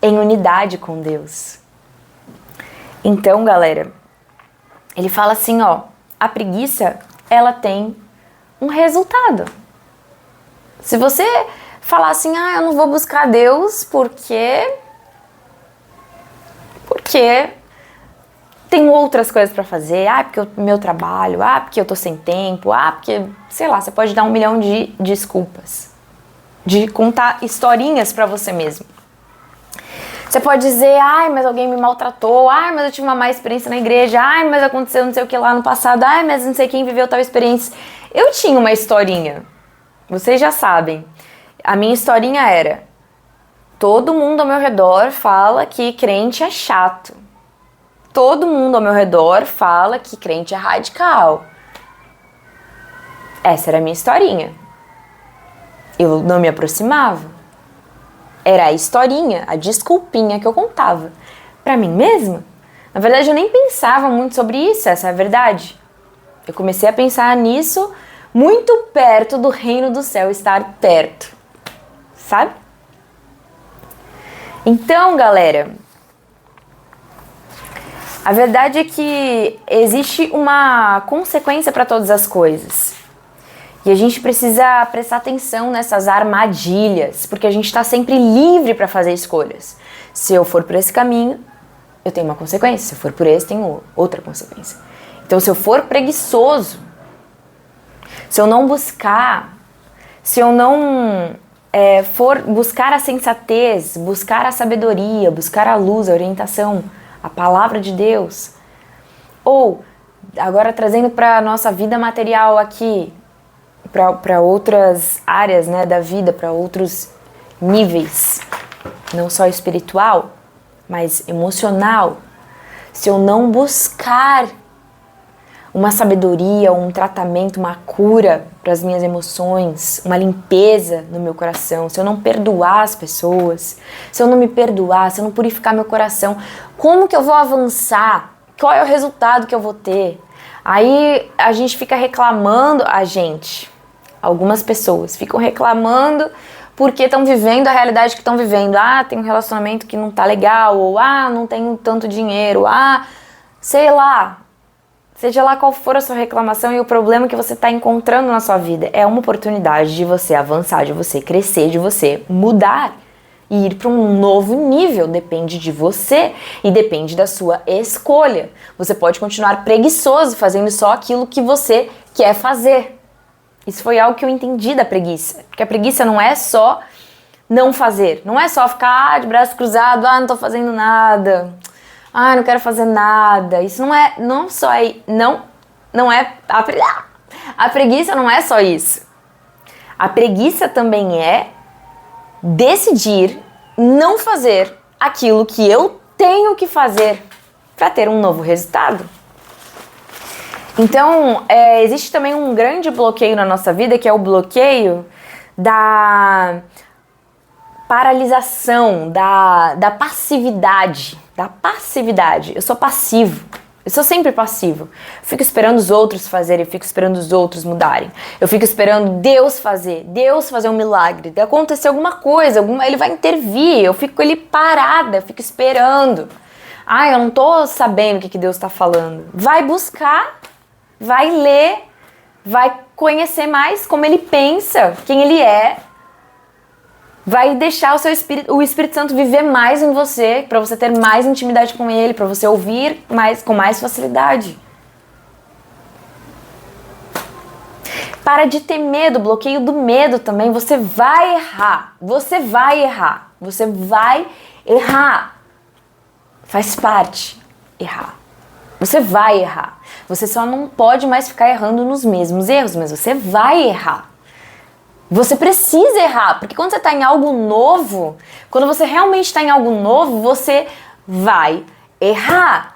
em unidade com Deus. Então, galera, ele fala assim, ó, a preguiça, ela tem um resultado. Se você falar assim, eu não vou buscar Deus porque tem outras coisas pra fazer, porque o meu trabalho, porque eu tô sem tempo, porque, sei lá, você pode dar 1 milhão de desculpas, de contar historinhas pra você mesmo. Você pode dizer, mas alguém me maltratou, mas eu tive uma má experiência na igreja, mas aconteceu não sei o que lá no passado, mas não sei quem viveu tal experiência. Eu tinha uma historinha, vocês já sabem. A minha historinha era, todo mundo ao meu redor fala que crente é chato. Todo mundo ao meu redor fala que crente é radical. Essa era a minha historinha. Eu não me aproximava. Era a historinha, a desculpinha que eu contava pra mim mesma. Na verdade, eu nem pensava muito sobre isso, essa é a verdade. Eu comecei a pensar nisso muito perto do reino do céu estar perto, sabe? Então, galera, a verdade é que existe uma consequência para todas as coisas. E a gente precisa prestar atenção nessas armadilhas, porque a gente está sempre livre para fazer escolhas. Se eu for por esse caminho, eu tenho uma consequência. Se eu for por esse, tenho outra consequência. Então, se eu for preguiçoso, se eu não buscar, se eu não for buscar a sensatez, buscar a sabedoria, buscar a luz, a orientação, a palavra de Deus, ou, agora trazendo para a nossa vida material aqui, para outras áreas, né, da vida, para outros níveis, não só espiritual, mas emocional, se eu não buscar uma sabedoria, um tratamento, uma cura para as minhas emoções, uma limpeza no meu coração, se eu não perdoar as pessoas, se eu não me perdoar, se eu não purificar meu coração, como que eu vou avançar? Qual é o resultado que eu vou ter? Aí a gente fica reclamando, algumas pessoas ficam reclamando porque estão vivendo a realidade que estão vivendo. Ah, tem um relacionamento que não tá legal, ou não tenho tanto dinheiro, sei lá. Seja lá qual for a sua reclamação e o problema que você está encontrando na sua vida, é uma oportunidade de você avançar, de você crescer, de você mudar e ir para um novo nível. Depende de você e depende da sua escolha. Você pode continuar preguiçoso, fazendo só aquilo que você quer fazer. Isso foi algo que eu entendi da preguiça, porque a preguiça não é só não fazer, não é só ficar de braço cruzado, não tô fazendo nada, não quero fazer nada. Isso não é, a preguiça não é só isso. A preguiça também é decidir não fazer aquilo que eu tenho que fazer para ter um novo resultado. Então, existe também um grande bloqueio na nossa vida, que é o bloqueio da paralisação, da passividade. Eu sou passivo. Eu sou sempre passivo. Eu fico esperando os outros fazerem, eu fico esperando os outros mudarem. Eu fico esperando Deus fazer um milagre, de acontecer alguma coisa, ele vai intervir. Eu fico ali parada, eu fico esperando. Eu não tô sabendo o que Deus está falando. Vai buscar, vai ler, vai conhecer mais como ele pensa, quem ele é. Vai deixar o Espírito Santo viver mais em você, para você ter mais intimidade com ele, para você ouvir com mais facilidade. Para de ter medo, bloqueio do medo também. Você vai errar. Faz parte errar. Você vai errar. Você só não pode mais ficar errando nos mesmos erros, mas você vai errar. Você precisa errar, porque quando você está em algo novo, quando você realmente está em algo novo, você vai errar.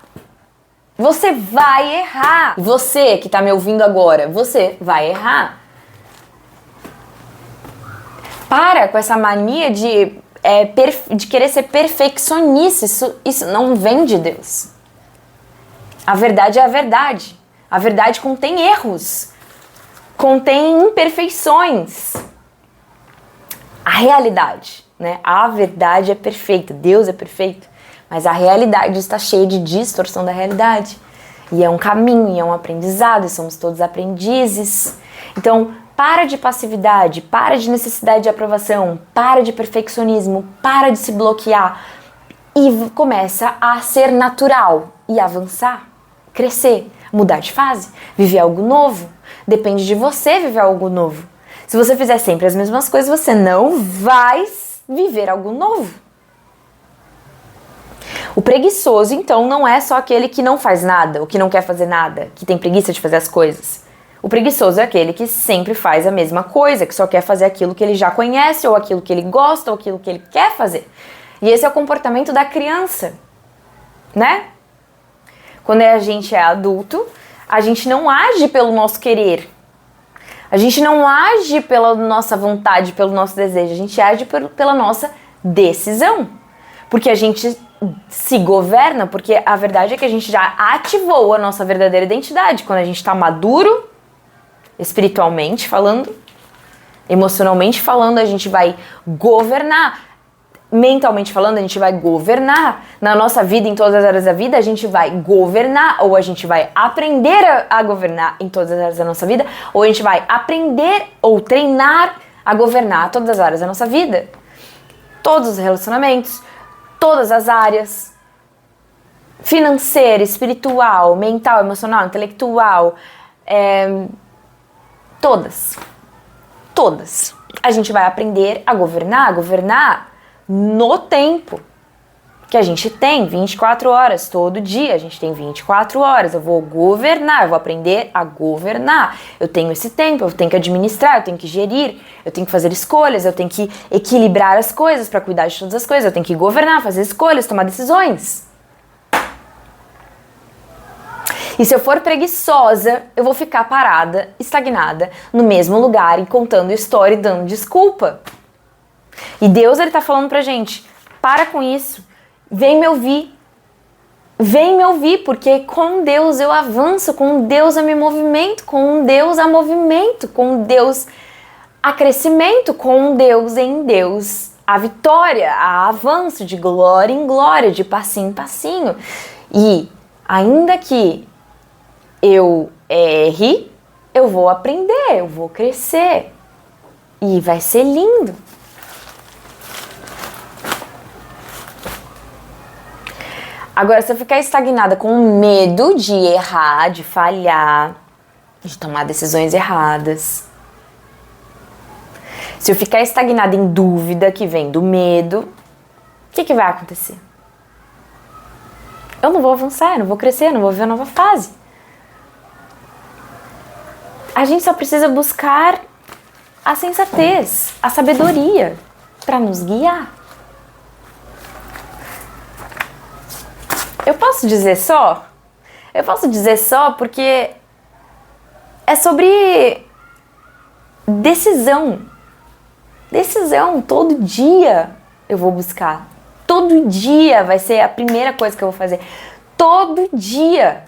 Você vai errar. Você que está me ouvindo agora, você vai errar. Para com essa mania de querer ser perfeccionista. Isso não vem de Deus. A verdade é a verdade. A verdade contém erros. Contém imperfeições. A realidade, né? A verdade é perfeita, Deus é perfeito, mas a realidade está cheia de distorção da realidade. E é um caminho, e é um aprendizado, e somos todos aprendizes. Então, para de passividade, para de necessidade de aprovação, para de perfeccionismo, para de se bloquear e começa a ser natural e avançar, crescer, mudar de fase, viver algo novo. Depende de você viver algo novo. Se você fizer sempre as mesmas coisas, você não vai viver algo novo. O preguiçoso, então, não é só aquele que não faz nada, ou que não quer fazer nada, que tem preguiça de fazer as coisas. O preguiçoso é aquele que sempre faz a mesma coisa, que só quer fazer aquilo que ele já conhece, ou aquilo que ele gosta, ou aquilo que ele quer fazer. E esse é o comportamento da criança, né? Quando a gente é adulto, a gente não age pelo nosso querer. A gente não age pela nossa vontade, pelo nosso desejo, a gente age pela nossa decisão. Porque a gente se governa, porque a verdade é que a gente já ativou a nossa verdadeira identidade. Quando a gente está maduro, espiritualmente falando, emocionalmente falando, a gente vai governar. Mentalmente falando, a gente vai governar. Na nossa vida, em todas as áreas da vida, a gente vai governar, ou a gente vai aprender a governar em todas as áreas da nossa vida, ou a gente vai aprender ou treinar a governar todas as áreas da nossa vida. Todos os relacionamentos, todas as áreas, financeira, espiritual, mental, emocional, intelectual, todas. A gente vai aprender a governar no tempo que a gente tem, 24 horas, todo dia a gente tem 24 horas, eu vou governar, eu vou aprender a governar, eu tenho esse tempo, eu tenho que administrar, eu tenho que gerir, eu tenho que fazer escolhas, eu tenho que equilibrar as coisas para cuidar de todas as coisas, eu tenho que governar, fazer escolhas, tomar decisões. E se eu for preguiçosa, eu vou ficar parada, estagnada, no mesmo lugar e contando história e dando desculpa. E Deus, ele tá falando pra gente, para com isso, vem me ouvir, porque com Deus eu avanço, com Deus eu me movimento, com Deus há movimento, com Deus há crescimento, com Deus em Deus há vitória, há avanço de glória em glória, de passinho em passinho. E ainda que eu erre, eu vou aprender, eu vou crescer e vai ser lindo. Agora, se eu ficar estagnada com medo de errar, de falhar, de tomar decisões erradas, se eu ficar estagnada em dúvida que vem do medo, o que vai acontecer? Eu não vou avançar, eu não vou crescer, eu não vou viver uma nova fase. A gente só precisa buscar a sensatez, a sabedoria para nos guiar. Eu posso dizer só? Eu posso dizer só porque é sobre decisão. Decisão, todo dia eu vou buscar. Todo dia vai ser a primeira coisa que eu vou fazer. Todo dia.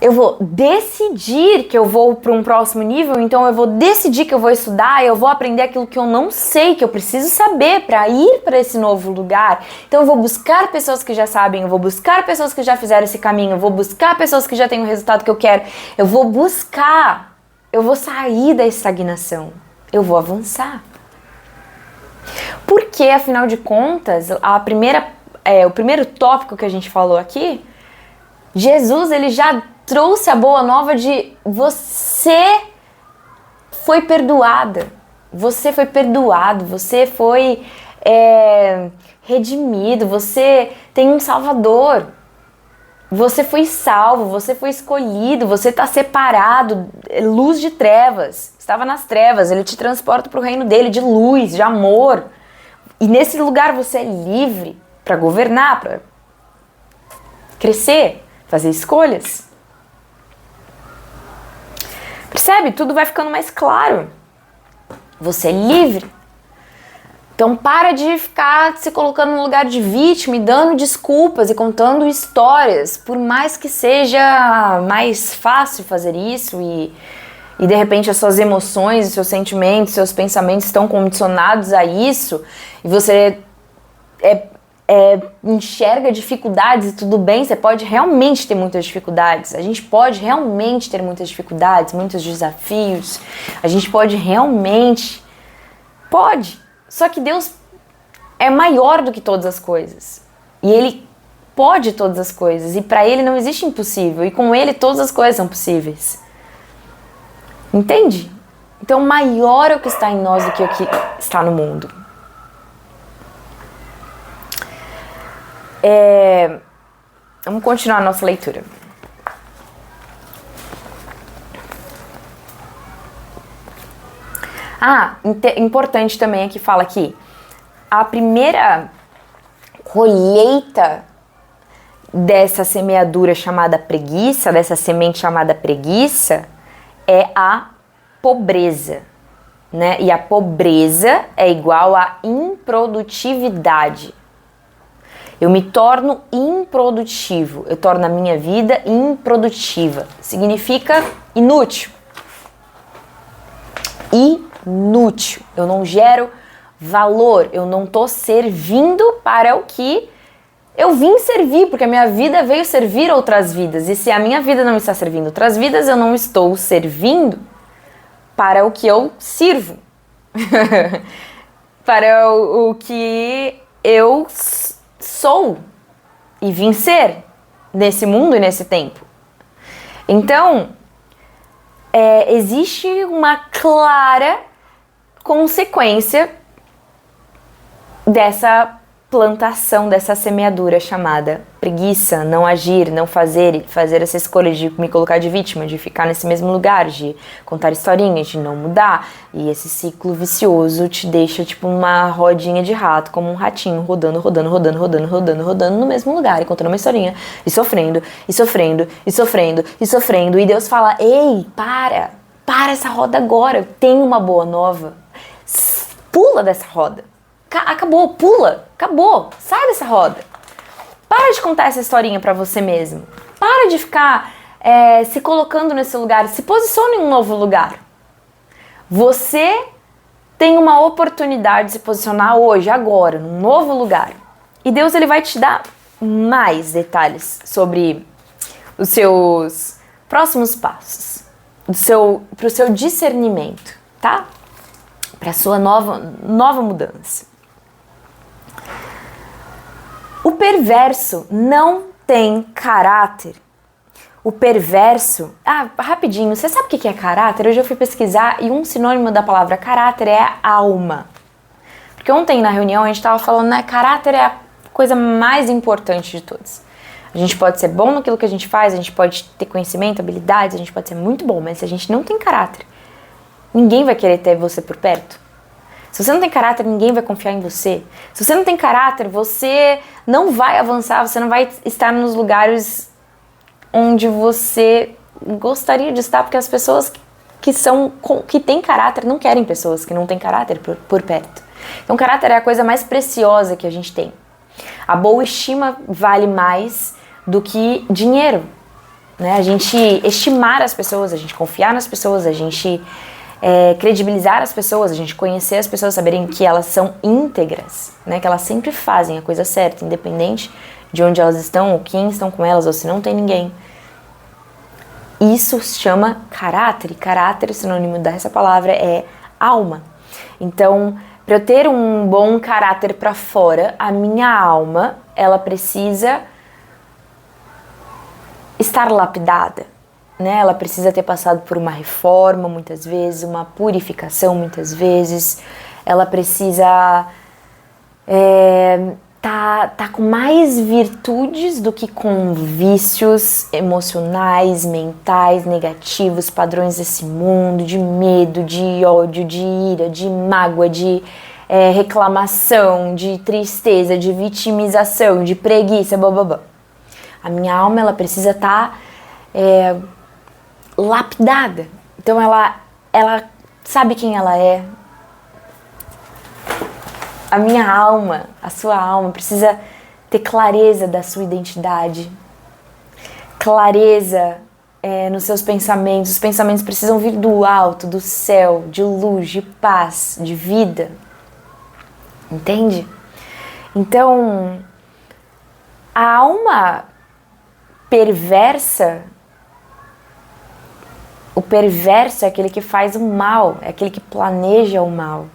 Eu vou decidir que eu vou para um próximo nível, então eu vou decidir que eu vou estudar, eu vou aprender aquilo que eu não sei, que eu preciso saber para ir para esse novo lugar. Então eu vou buscar pessoas que já sabem, eu vou buscar pessoas que já fizeram esse caminho, eu vou buscar pessoas que já têm o resultado que eu quero. Eu vou buscar, eu vou sair da estagnação, eu vou avançar. Porque, afinal de contas, o primeiro tópico que a gente falou aqui, Jesus, ele já trouxe a boa nova de você foi perdoada, você foi perdoado, você foi redimido, você tem um Salvador, você foi salvo, você foi escolhido, você está separado, luz de trevas, estava nas trevas, ele te transporta para o reino dele de luz, de amor, e nesse lugar você é livre para governar, para crescer, fazer escolhas. Percebe? Tudo vai ficando mais claro. Você é livre. Então para de ficar se colocando no lugar de vítima e dando desculpas e contando histórias. Por mais que seja mais fácil fazer isso e de repente as suas emoções, os seus sentimentos, seus pensamentos estão condicionados a isso e você enxerga dificuldades e tudo bem, você pode realmente ter muitas dificuldades, a gente pode realmente ter muitas dificuldades, muitos desafios, a gente pode, só que Deus é maior do que todas as coisas, e Ele pode todas as coisas, e para Ele não existe impossível, e com Ele todas as coisas são possíveis, entende? Então maior é o que está em nós do que o que está no mundo. Vamos continuar a nossa leitura. Importante também aqui fala que a primeira colheita dessa semeadura chamada preguiça, dessa semente chamada preguiça, é a pobreza, né? E a pobreza é igual a improdutividade. Eu me torno improdutivo, eu torno a minha vida improdutiva. Significa inútil. Inútil. Eu não gero valor, eu não estou servindo para o que eu vim servir, porque a minha vida veio servir outras vidas. E se a minha vida não está servindo outras vidas, eu não estou servindo para o que eu sirvo. Para o que eu sou e vim ser nesse mundo e nesse tempo. Então, existe uma clara consequência dessa plantação, dessa semeadura chamada preguiça, não agir, não fazer essa escolha de me colocar de vítima, de ficar nesse mesmo lugar, de contar historinhas, de não mudar. E esse ciclo vicioso te deixa tipo uma rodinha de rato, como um ratinho, rodando no mesmo lugar, e contando uma historinha, e sofrendo, e sofrendo, e sofrendo, e sofrendo. E Deus fala: ei, para essa roda agora, eu tenho uma boa nova. Pula dessa roda. Acabou, pula, acabou, sai dessa roda. Para de contar essa historinha pra você mesmo. Para de ficar se colocando nesse lugar, se posicione em um novo lugar. Você tem uma oportunidade de se posicionar hoje, agora, num novo lugar. E Deus ele vai te dar mais detalhes sobre os seus próximos passos, pro seu discernimento, tá? Pra sua nova mudança. O perverso não tem caráter. O perverso... rapidinho, você sabe o que é caráter? Hoje eu fui pesquisar e um sinônimo da palavra caráter é alma. Porque ontem na reunião a gente estava falando, né? Caráter é a coisa mais importante de todas. A gente pode ser bom naquilo que a gente faz, a gente pode ter conhecimento, habilidades, a gente pode ser muito bom, mas se a gente não tem caráter, ninguém vai querer ter você por perto. Se você não tem caráter, ninguém vai confiar em você. Se você não tem caráter, você não vai avançar, você não vai estar nos lugares onde você gostaria de estar, porque as pessoas que têm caráter não querem pessoas que não têm caráter por perto. Então, caráter é a coisa mais preciosa que a gente tem. A boa estima vale mais do que dinheiro, né? A gente estimar as pessoas, a gente confiar nas pessoas, a gente... credibilizar as pessoas, a gente conhecer as pessoas, saberem que elas são íntegras, né? Que elas sempre fazem a coisa certa, independente de onde elas estão, ou quem estão com elas, ou se não tem ninguém. Isso se chama caráter, e caráter, o sinônimo dessa palavra é alma. Então, para eu ter um bom caráter para fora, a minha alma, ela precisa estar lapidada. Né? Ela precisa ter passado por uma reforma muitas vezes, uma purificação muitas vezes, ela precisa tá com mais virtudes do que com vícios emocionais, mentais, negativos, padrões desse mundo, de medo, de ódio, de ira, de mágoa, de reclamação, de tristeza, de vitimização, de preguiça, blá. A minha alma ela precisa estar lapidada. Então ela sabe quem ela é. A minha alma, a sua alma precisa ter clareza da sua identidade, clareza nos seus pensamentos. Os pensamentos precisam vir do alto, do céu, de luz, de paz, de vida. Entende? Então, a alma perversa, o perverso é aquele que faz o mal, é aquele que planeja o mal.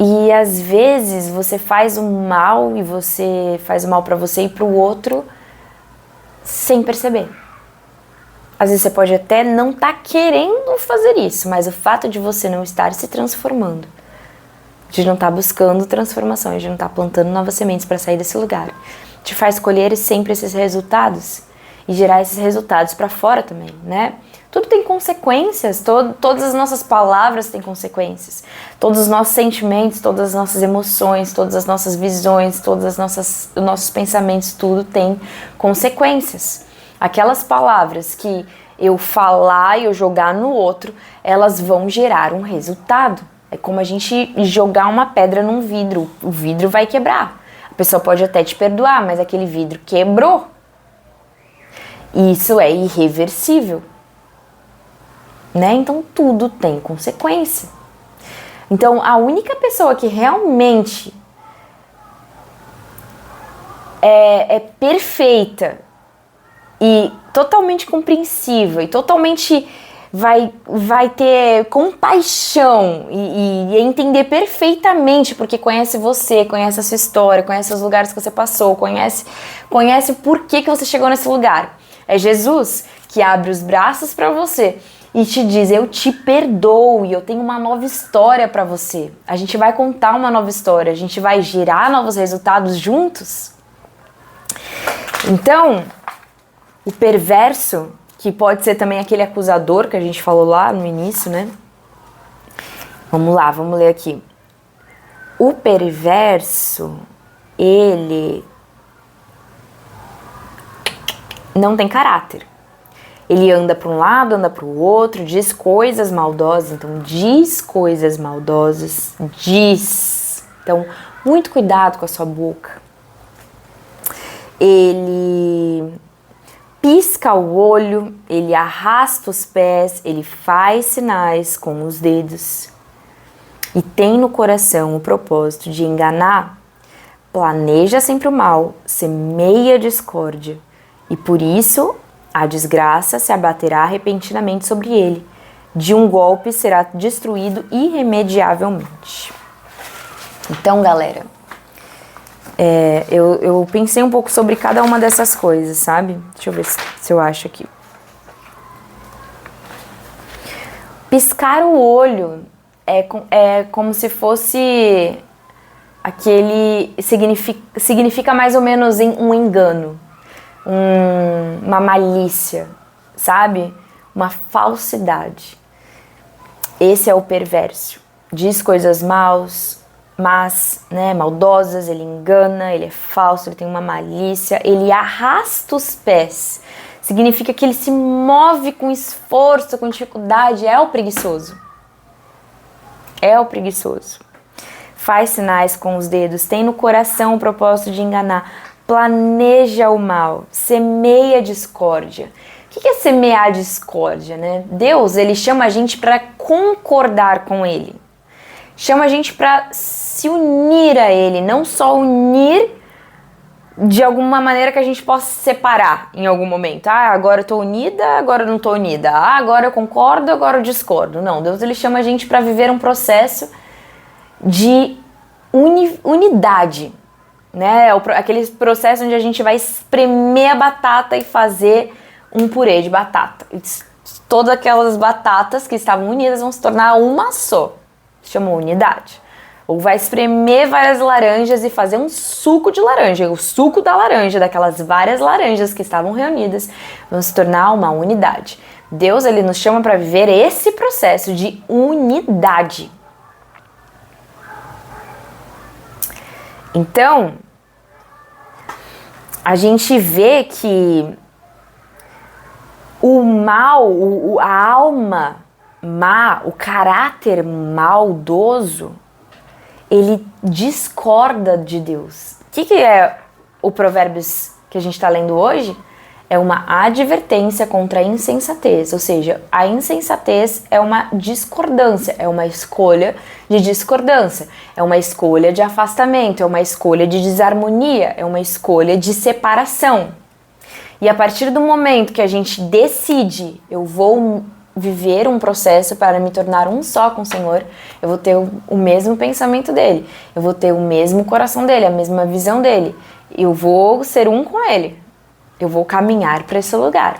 E às vezes você faz o mal e você faz o mal para você e para o outro sem perceber. Às vezes você pode até não estar querendo fazer isso, mas o fato de você não estar se transformando, de não estar buscando transformação, de não estar plantando novas sementes para sair desse lugar, te faz colher sempre esses resultados e gerar esses resultados para fora também, né? Tudo tem consequências, todas as nossas palavras têm consequências, todos os nossos sentimentos, todas as nossas emoções, todas as nossas visões, os nossos pensamentos, tudo tem consequências. Aquelas palavras que eu falar e eu jogar no outro, elas vão gerar um resultado. É como a gente jogar uma pedra num vidro, o vidro vai quebrar. A pessoa pode até te perdoar, mas aquele vidro quebrou. Isso é irreversível, né? Então tudo tem consequência. Então a única pessoa que realmente é perfeita e totalmente compreensiva e totalmente vai ter compaixão e entender perfeitamente, porque conhece você, conhece a sua história, conhece os lugares que você passou, conhece o porquê que você chegou nesse lugar. É Jesus que abre os braços para você e te diz: eu te perdoo e eu tenho uma nova história para você. A gente vai contar uma nova história, a gente vai gerar novos resultados juntos. Então, o perverso, que pode ser também aquele acusador que a gente falou lá no início, né? Vamos lá, vamos ler aqui. O perverso, ele não tem caráter. Ele anda para um lado, anda para o outro, diz coisas maldosas. Então, diz coisas maldosas, diz. Então, muito cuidado com a sua boca. Ele pisca o olho, ele arrasta os pés, ele faz sinais com os dedos e tem no coração o propósito de enganar, planeja sempre o mal, semeia discórdia e por isso a desgraça se abaterá repentinamente sobre ele, de um golpe será destruído irremediavelmente. Então, galera, eu pensei um pouco sobre cada uma dessas coisas, sabe? Deixa eu ver se eu acho aqui. Piscar o olho é como se fosse aquele... Significa mais ou menos um engano, uma malícia, sabe? Uma falsidade. Esse é o perverso. Diz coisas mas, né, maldosas, ele engana, ele é falso, ele tem uma malícia, ele arrasta os pés. Significa que ele se move com esforço, com dificuldade, é o preguiçoso. É o preguiçoso. Faz sinais com os dedos, tem no coração o propósito de enganar, planeja o mal, semeia discórdia. O que é semear discórdia, né? Deus, ele chama a gente para concordar com ele. Chama a gente para se unir a ele, não só unir de alguma maneira que a gente possa se separar em algum momento. Ah, agora eu tô unida, agora eu não tô unida. Ah, agora eu concordo, agora eu discordo. Não, Deus ele chama a gente para viver um processo de unidade, né? Aquele processo onde a gente vai espremer a batata e fazer um purê de batata. Todas aquelas batatas que estavam unidas vão se tornar uma só. Chama unidade. Ou vai espremer várias laranjas e fazer um suco de laranja. O suco da laranja, daquelas várias laranjas que estavam reunidas, vão se tornar uma unidade. Deus, ele nos chama para viver esse processo de unidade. Então, a gente vê que o mal, a alma má, o caráter maldoso, ele discorda de Deus. O que é o Provérbios que a gente está lendo hoje? É uma advertência contra a insensatez, ou seja, a insensatez é uma discordância, é uma escolha de discordância, é uma escolha de afastamento, é uma escolha de desarmonia, é uma escolha de separação. E a partir do momento que a gente decide, eu vou viver um processo para me tornar um só com o Senhor, eu vou ter o mesmo pensamento dele, eu vou ter o mesmo coração dele, a mesma visão dele, eu vou ser um com ele, eu vou caminhar para esse lugar.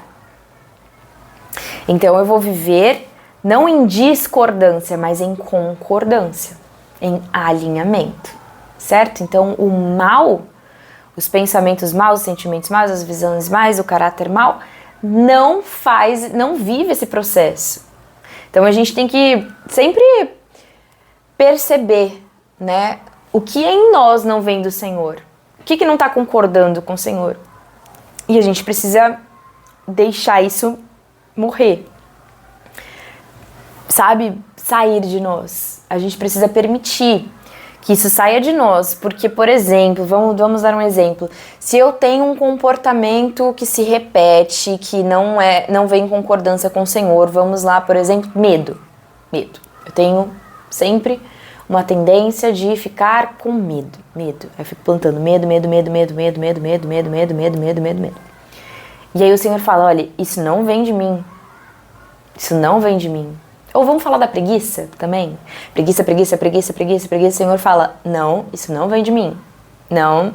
Então eu vou viver não em discordância, mas em concordância, em alinhamento, certo? Então o mal, os pensamentos maus, os sentimentos maus, as visões más, o caráter mau, não vive esse processo. Então a gente tem que sempre perceber, né, o que em nós não vem do Senhor, o que não está concordando com o Senhor. E a gente precisa deixar isso morrer. Sabe? Sair de nós. A gente precisa permitir que isso saia de nós, porque, por exemplo, vamos dar um exemplo. Se eu tenho um comportamento que se repete, que não vem em concordância com o Senhor, vamos lá, por exemplo, medo. Eu tenho sempre uma tendência de ficar com medo. Eu fico plantando medo. E aí o Senhor fala, olha, isso não vem de mim. Isso não vem de mim. Ou vamos falar da preguiça também? Preguiça. O Senhor fala, não, isso não vem de mim. Não,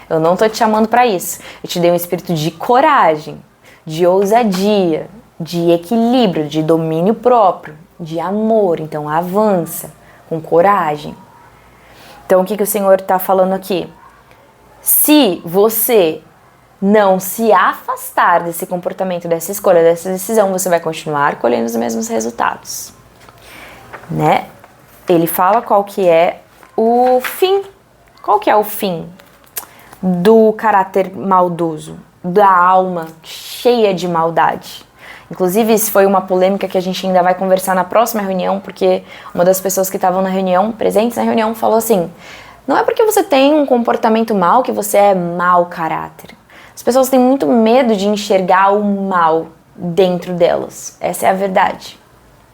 eu não tô te chamando para isso. Eu te dei um espírito de coragem, de ousadia, de equilíbrio, de domínio próprio, de amor. Então avança com coragem. Então o que o Senhor está falando aqui? Se você não se afastar desse comportamento, dessa escolha, dessa decisão, você vai continuar colhendo os mesmos resultados, né? Ele fala qual que é o fim. Qual que é o fim do caráter maldoso, da alma cheia de maldade? Inclusive, isso foi uma polêmica que a gente ainda vai conversar na próxima reunião, porque uma das pessoas que estavam na reunião, presentes na reunião, falou assim, não é porque você tem um comportamento mau que você é mau caráter. As pessoas têm muito medo de enxergar o mal dentro delas. Essa é a verdade.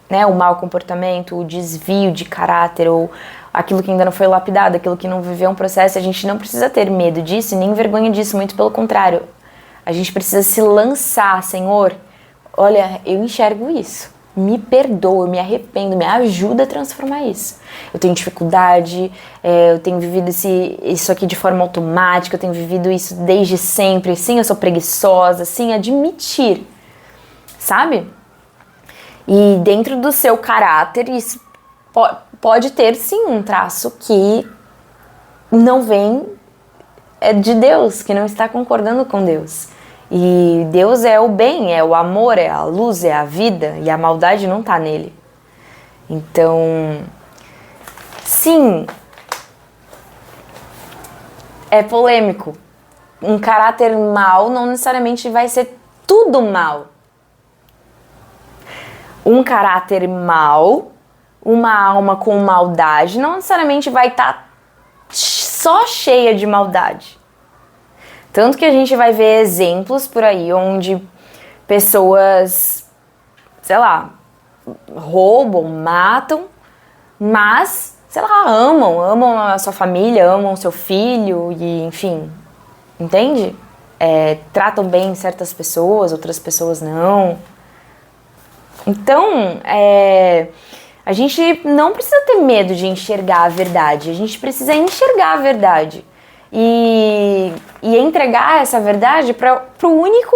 Né? O mau comportamento, o desvio de caráter, ou aquilo que ainda não foi lapidado, aquilo que não viveu um processo. A gente não precisa ter medo disso, nem vergonha disso, muito pelo contrário. A gente precisa se lançar, Senhor, olha, eu enxergo isso. Me perdoa, me arrependo, me ajuda a transformar isso. Eu tenho dificuldade, eu tenho vivido isso aqui de forma automática, eu tenho vivido isso desde sempre. Sim, eu sou preguiçosa, sim, admitir, sabe? E dentro do seu caráter, isso pode ter sim um traço que não vem de Deus, que não está concordando com Deus. E Deus é o bem, é o amor, é a luz, é a vida, e a maldade não está nele. Então, sim, é polêmico. Um caráter mau não necessariamente vai ser tudo mal. Um caráter mau, uma alma com maldade, não necessariamente vai estar só cheia de maldade. Tanto que a gente vai ver exemplos por aí onde pessoas, sei lá, roubam, matam, mas, sei lá, amam a sua família, amam o seu filho e, enfim, entende? Tratam bem certas pessoas, outras pessoas não. Então, a gente não precisa ter medo de enxergar a verdade, a gente precisa enxergar a verdade. E entregar essa verdade para o único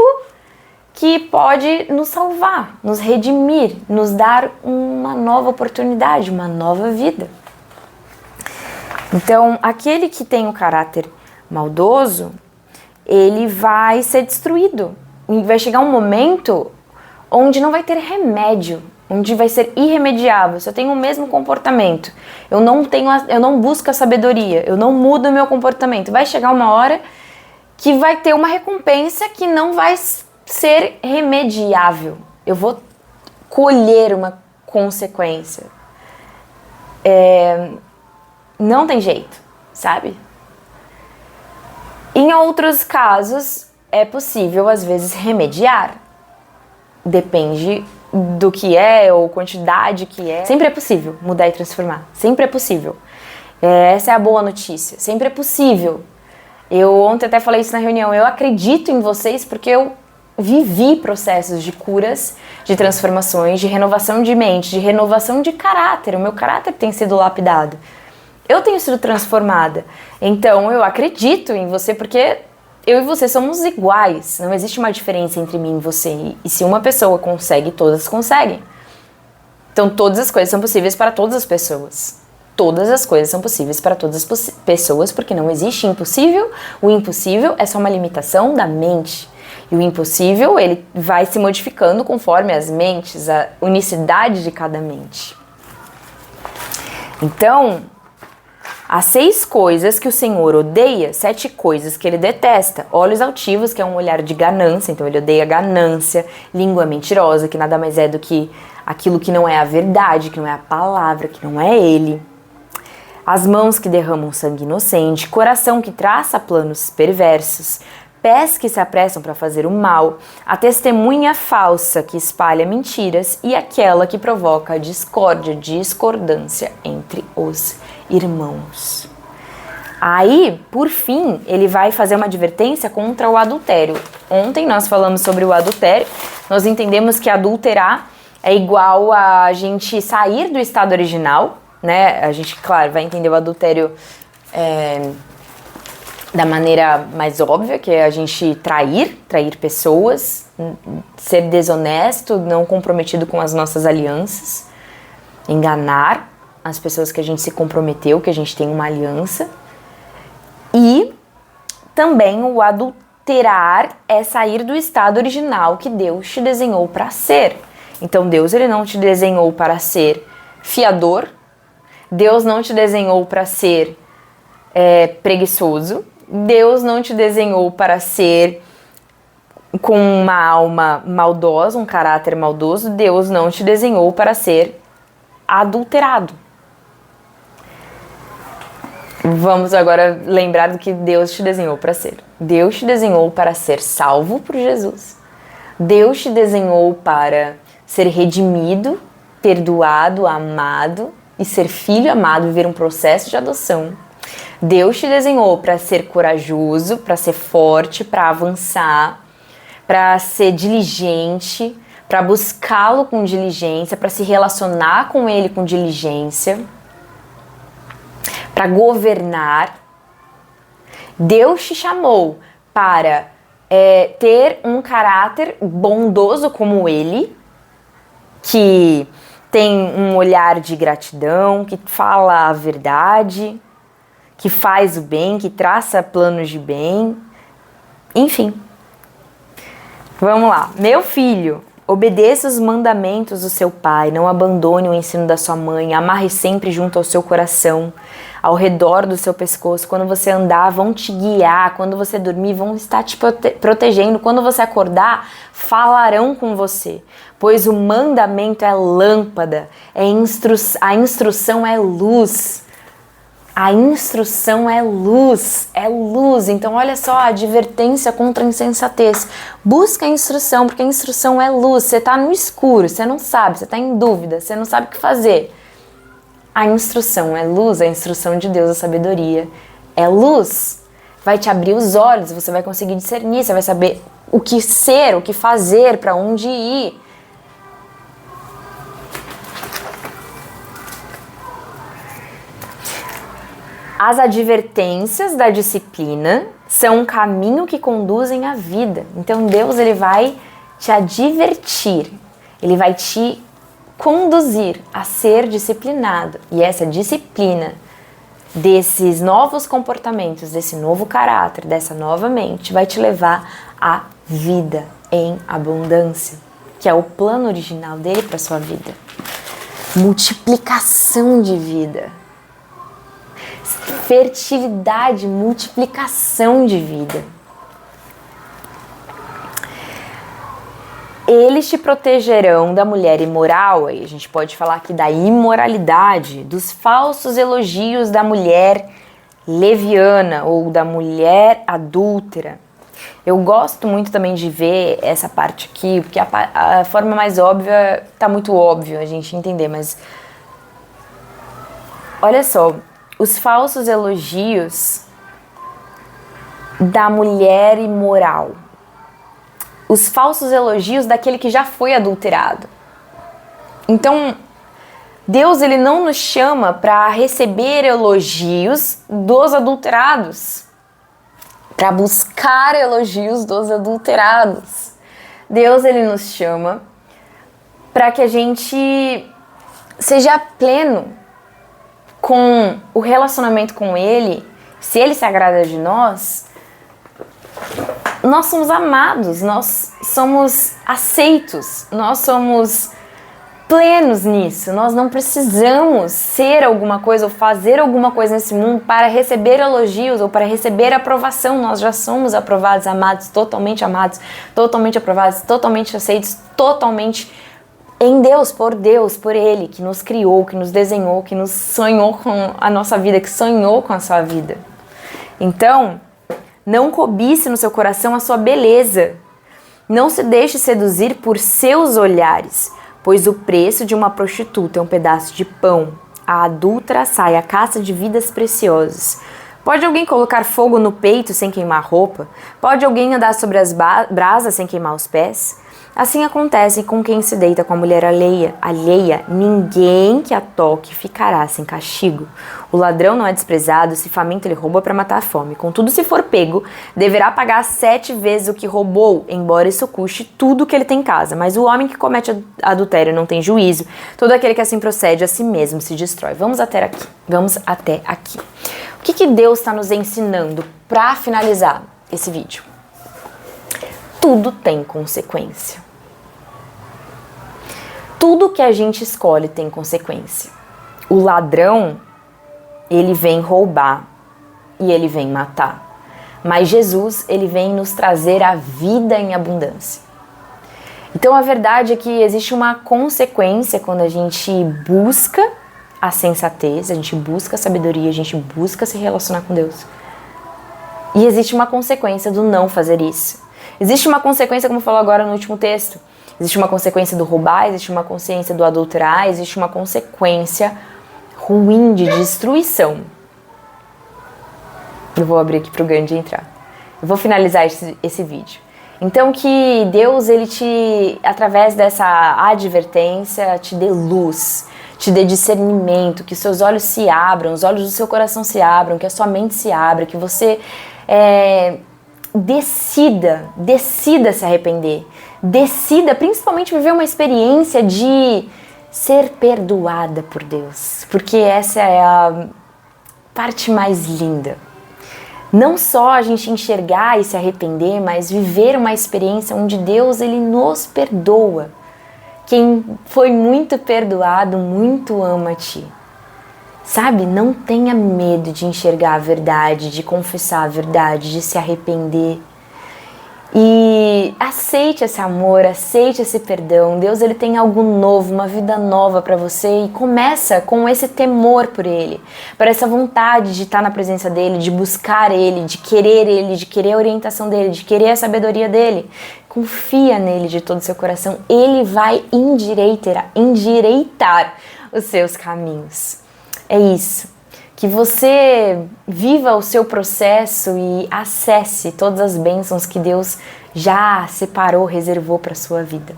que pode nos salvar, nos redimir, nos dar uma nova oportunidade, uma nova vida. Então, aquele que tem o caráter maldoso, ele vai ser destruído. E vai chegar um momento onde não vai ter remédio, onde vai ser irremediável. Se eu tenho o mesmo comportamento, eu não busco a sabedoria, eu não mudo o meu comportamento, vai chegar uma hora que vai ter uma recompensa que não vai ser remediável. Eu vou colher uma consequência. Não tem jeito, sabe? Em outros casos, é possível, às vezes, remediar. Depende do que é ou quantidade que é. Sempre é possível mudar e transformar. Sempre é possível. Essa é a boa notícia. Sempre é possível. Eu ontem até falei isso na reunião. Eu acredito em vocês porque eu vivi processos de curas, de transformações, de renovação de mente, de renovação de caráter. O meu caráter tem sido lapidado. Eu tenho sido transformada. Então eu acredito em você porque eu e você somos iguais, não existe uma diferença entre mim e você. E se uma pessoa consegue, todas conseguem. Então todas as coisas são possíveis para todas as pessoas. Todas as coisas são possíveis para todas as pessoas, porque não existe impossível. O impossível é só uma limitação da mente. E o impossível, ele vai se modificando conforme as mentes, a unicidade de cada mente. Então, As 6 coisas que o Senhor odeia, 7 coisas que ele detesta. Olhos altivos, que é um olhar de ganância, então ele odeia ganância. Língua mentirosa, que nada mais é do que aquilo que não é a verdade, que não é a palavra, que não é ele. As mãos que derramam sangue inocente, coração que traça planos perversos, pés que se apressam para fazer o mal, a testemunha falsa que espalha mentiras e aquela que provoca discórdia, discordância entre os irmãos. Aí, por fim, ele vai fazer uma advertência contra o adultério. Ontem nós falamos sobre o adultério, nós entendemos que adulterar é igual a gente sair do estado original, né? A gente, claro, vai entender o adultério da maneira mais óbvia, que é a gente trair pessoas, ser desonesto, não comprometido com as nossas alianças, enganar as pessoas que a gente se comprometeu, que a gente tem uma aliança. E também o adulterar é sair do estado original que Deus te desenhou para ser. Então Deus, ele não te desenhou para ser fiador, Deus não te desenhou para ser preguiçoso, Deus não te desenhou para ser com uma alma maldosa, um caráter maldoso, Deus não te desenhou para ser adulterado. Vamos agora lembrar do que Deus te desenhou para ser. Deus te desenhou para ser salvo por Jesus. Deus te desenhou para ser redimido, perdoado, amado e ser filho amado, viver um processo de adoção. Deus te desenhou para ser corajoso, para ser forte, para avançar, para ser diligente, para buscá-lo com diligência, para se relacionar com ele com diligência, para governar. Deus te chamou para ter um caráter bondoso como ele, que tem um olhar de gratidão, que fala a verdade, que faz o bem, que traça planos de bem, enfim. Vamos lá. Meu filho, obedeça os mandamentos do seu pai, não abandone o ensino da sua mãe, amarre sempre junto ao seu coração, ao redor do seu pescoço. Quando você andar, vão te guiar, quando você dormir, vão estar te protegendo, quando você acordar, falarão com você, pois o mandamento é lâmpada, a instrução é luz. A instrução é luz, Então, olha só, a advertência contra a insensatez. Busca a instrução, porque a instrução é luz. Você está no escuro, você não sabe, você está em dúvida, você não sabe o que fazer. A instrução é luz, a instrução de Deus, a sabedoria é luz. Vai te abrir os olhos, você vai conseguir discernir, você vai saber o que ser, o que fazer, para onde ir. As advertências da disciplina são um caminho que conduzem à vida. Então Deus, ele vai te advertir, ele vai te conduzir a ser disciplinado. E essa disciplina desses novos comportamentos, desse novo caráter, dessa nova mente, vai te levar à vida em abundância, que é o plano original dele para sua vida. Multiplicação de vida. Fertilidade, multiplicação de vida. Eles te protegerão da mulher imoral, aí a gente pode falar aqui da imoralidade, dos falsos elogios da mulher leviana ou da mulher adúltera. Eu gosto muito também de ver essa parte aqui, porque a forma mais óbvia tá muito óbvio a gente entender, mas olha só, os falsos elogios da mulher imoral. Os falsos elogios daquele que já foi adulterado. Então, Deus, ele não nos chama para receber elogios dos adulterados, para buscar elogios dos adulterados. Deus, ele nos chama para que a gente seja pleno com o relacionamento com ele. Se ele se agrada de nós, nós somos amados, nós somos aceitos, nós somos plenos nisso. Nós não precisamos ser alguma coisa ou fazer alguma coisa nesse mundo para receber elogios ou para receber aprovação. Nós já somos aprovados, amados, totalmente aprovados, totalmente aceitos, totalmente em Deus, por Ele, que nos criou, que nos desenhou, que nos sonhou com a nossa vida, que sonhou com a sua vida. Então, não cobice no seu coração a sua beleza. Não se deixe seduzir por seus olhares, pois o preço de uma prostituta é um pedaço de pão. A adúltera sai à caça de vidas preciosas. Pode alguém colocar fogo no peito sem queimar a roupa? Pode alguém andar sobre as brasas sem queimar os pés? Assim acontece com quem se deita com a mulher alheia, ninguém que a toque ficará sem castigo. O ladrão não é desprezado, se faminto ele rouba para matar a fome. Contudo, se for pego, deverá pagar 7 vezes o que roubou, embora isso custe tudo que ele tem em casa. Mas o homem que comete adultério não tem juízo, todo aquele que assim procede a si mesmo se destrói. Vamos até aqui. O que Deus está nos ensinando para finalizar esse vídeo? Tudo tem consequência. Tudo que a gente escolhe tem consequência. O ladrão, ele vem roubar e ele vem matar. Mas Jesus, ele vem nos trazer a vida em abundância. Então a verdade é que existe uma consequência quando a gente busca a sensatez, a gente busca a sabedoria, a gente busca se relacionar com Deus. E existe uma consequência do não fazer isso. Existe uma consequência, como falou agora no último texto. Existe uma consequência do roubar, existe uma consequência do adulterar, existe uma consequência ruim de destruição. Eu vou abrir aqui para o Gandhi entrar. Eu vou finalizar esse vídeo. Então que Deus, ele através dessa advertência, te dê luz, te dê discernimento, que os seus olhos se abram, os olhos do seu coração se abram, que a sua mente se abra, que você decida se arrepender. Decida principalmente viver uma experiência de ser perdoada por Deus, porque essa é a parte mais linda. Não só a gente enxergar e se arrepender, mas viver uma experiência onde Deus, ele nos perdoa. Quem foi muito perdoado, muito ama a ti. Sabe, não tenha medo de enxergar a verdade, de confessar a verdade, de se arrepender. E aceite esse amor, aceite esse perdão. Deus, ele tem algo novo, uma vida nova para você, e começa com esse temor por ele, para essa vontade de estar na presença dele, de buscar ele, de querer a orientação dele, de querer a sabedoria dele. Confia nele de todo o seu coração, ele vai endireitar os seus caminhos. É isso. Que você viva o seu processo e acesse todas as bênçãos que Deus já separou, reservou para a sua vida.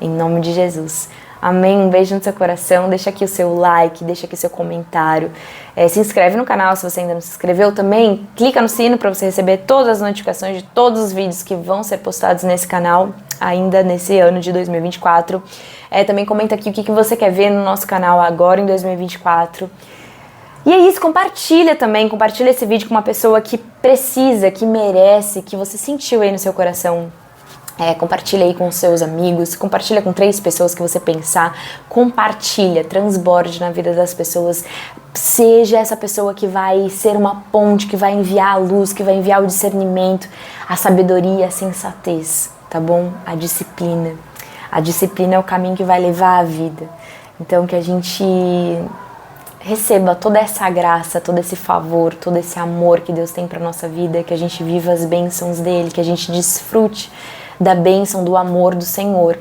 Em nome de Jesus. Amém? Um beijo no seu coração. Deixa aqui o seu like, deixa aqui o seu comentário. Se inscreve no canal se você ainda não se inscreveu também. Clica no sino para você receber todas as notificações de todos os vídeos que vão ser postados nesse canal ainda nesse ano de 2024. Também comenta aqui o que você quer ver no nosso canal agora em 2024. E é isso, compartilha esse vídeo com uma pessoa que precisa, que merece, que você sentiu aí no seu coração. Compartilha aí com seus amigos, compartilha com 3 pessoas que você pensar, compartilha, transborde na vida das pessoas, seja essa pessoa que vai ser uma ponte, que vai enviar a luz, que vai enviar o discernimento, a sabedoria, a sensatez, tá bom? A disciplina é o caminho que vai levar à vida. Então que a gente receba toda essa graça, todo esse favor, todo esse amor que Deus tem para nossa vida, que a gente viva as bênçãos dele, que a gente desfrute da bênção, do amor do Senhor.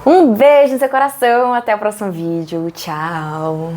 Um beijo no seu coração, até o próximo vídeo, tchau!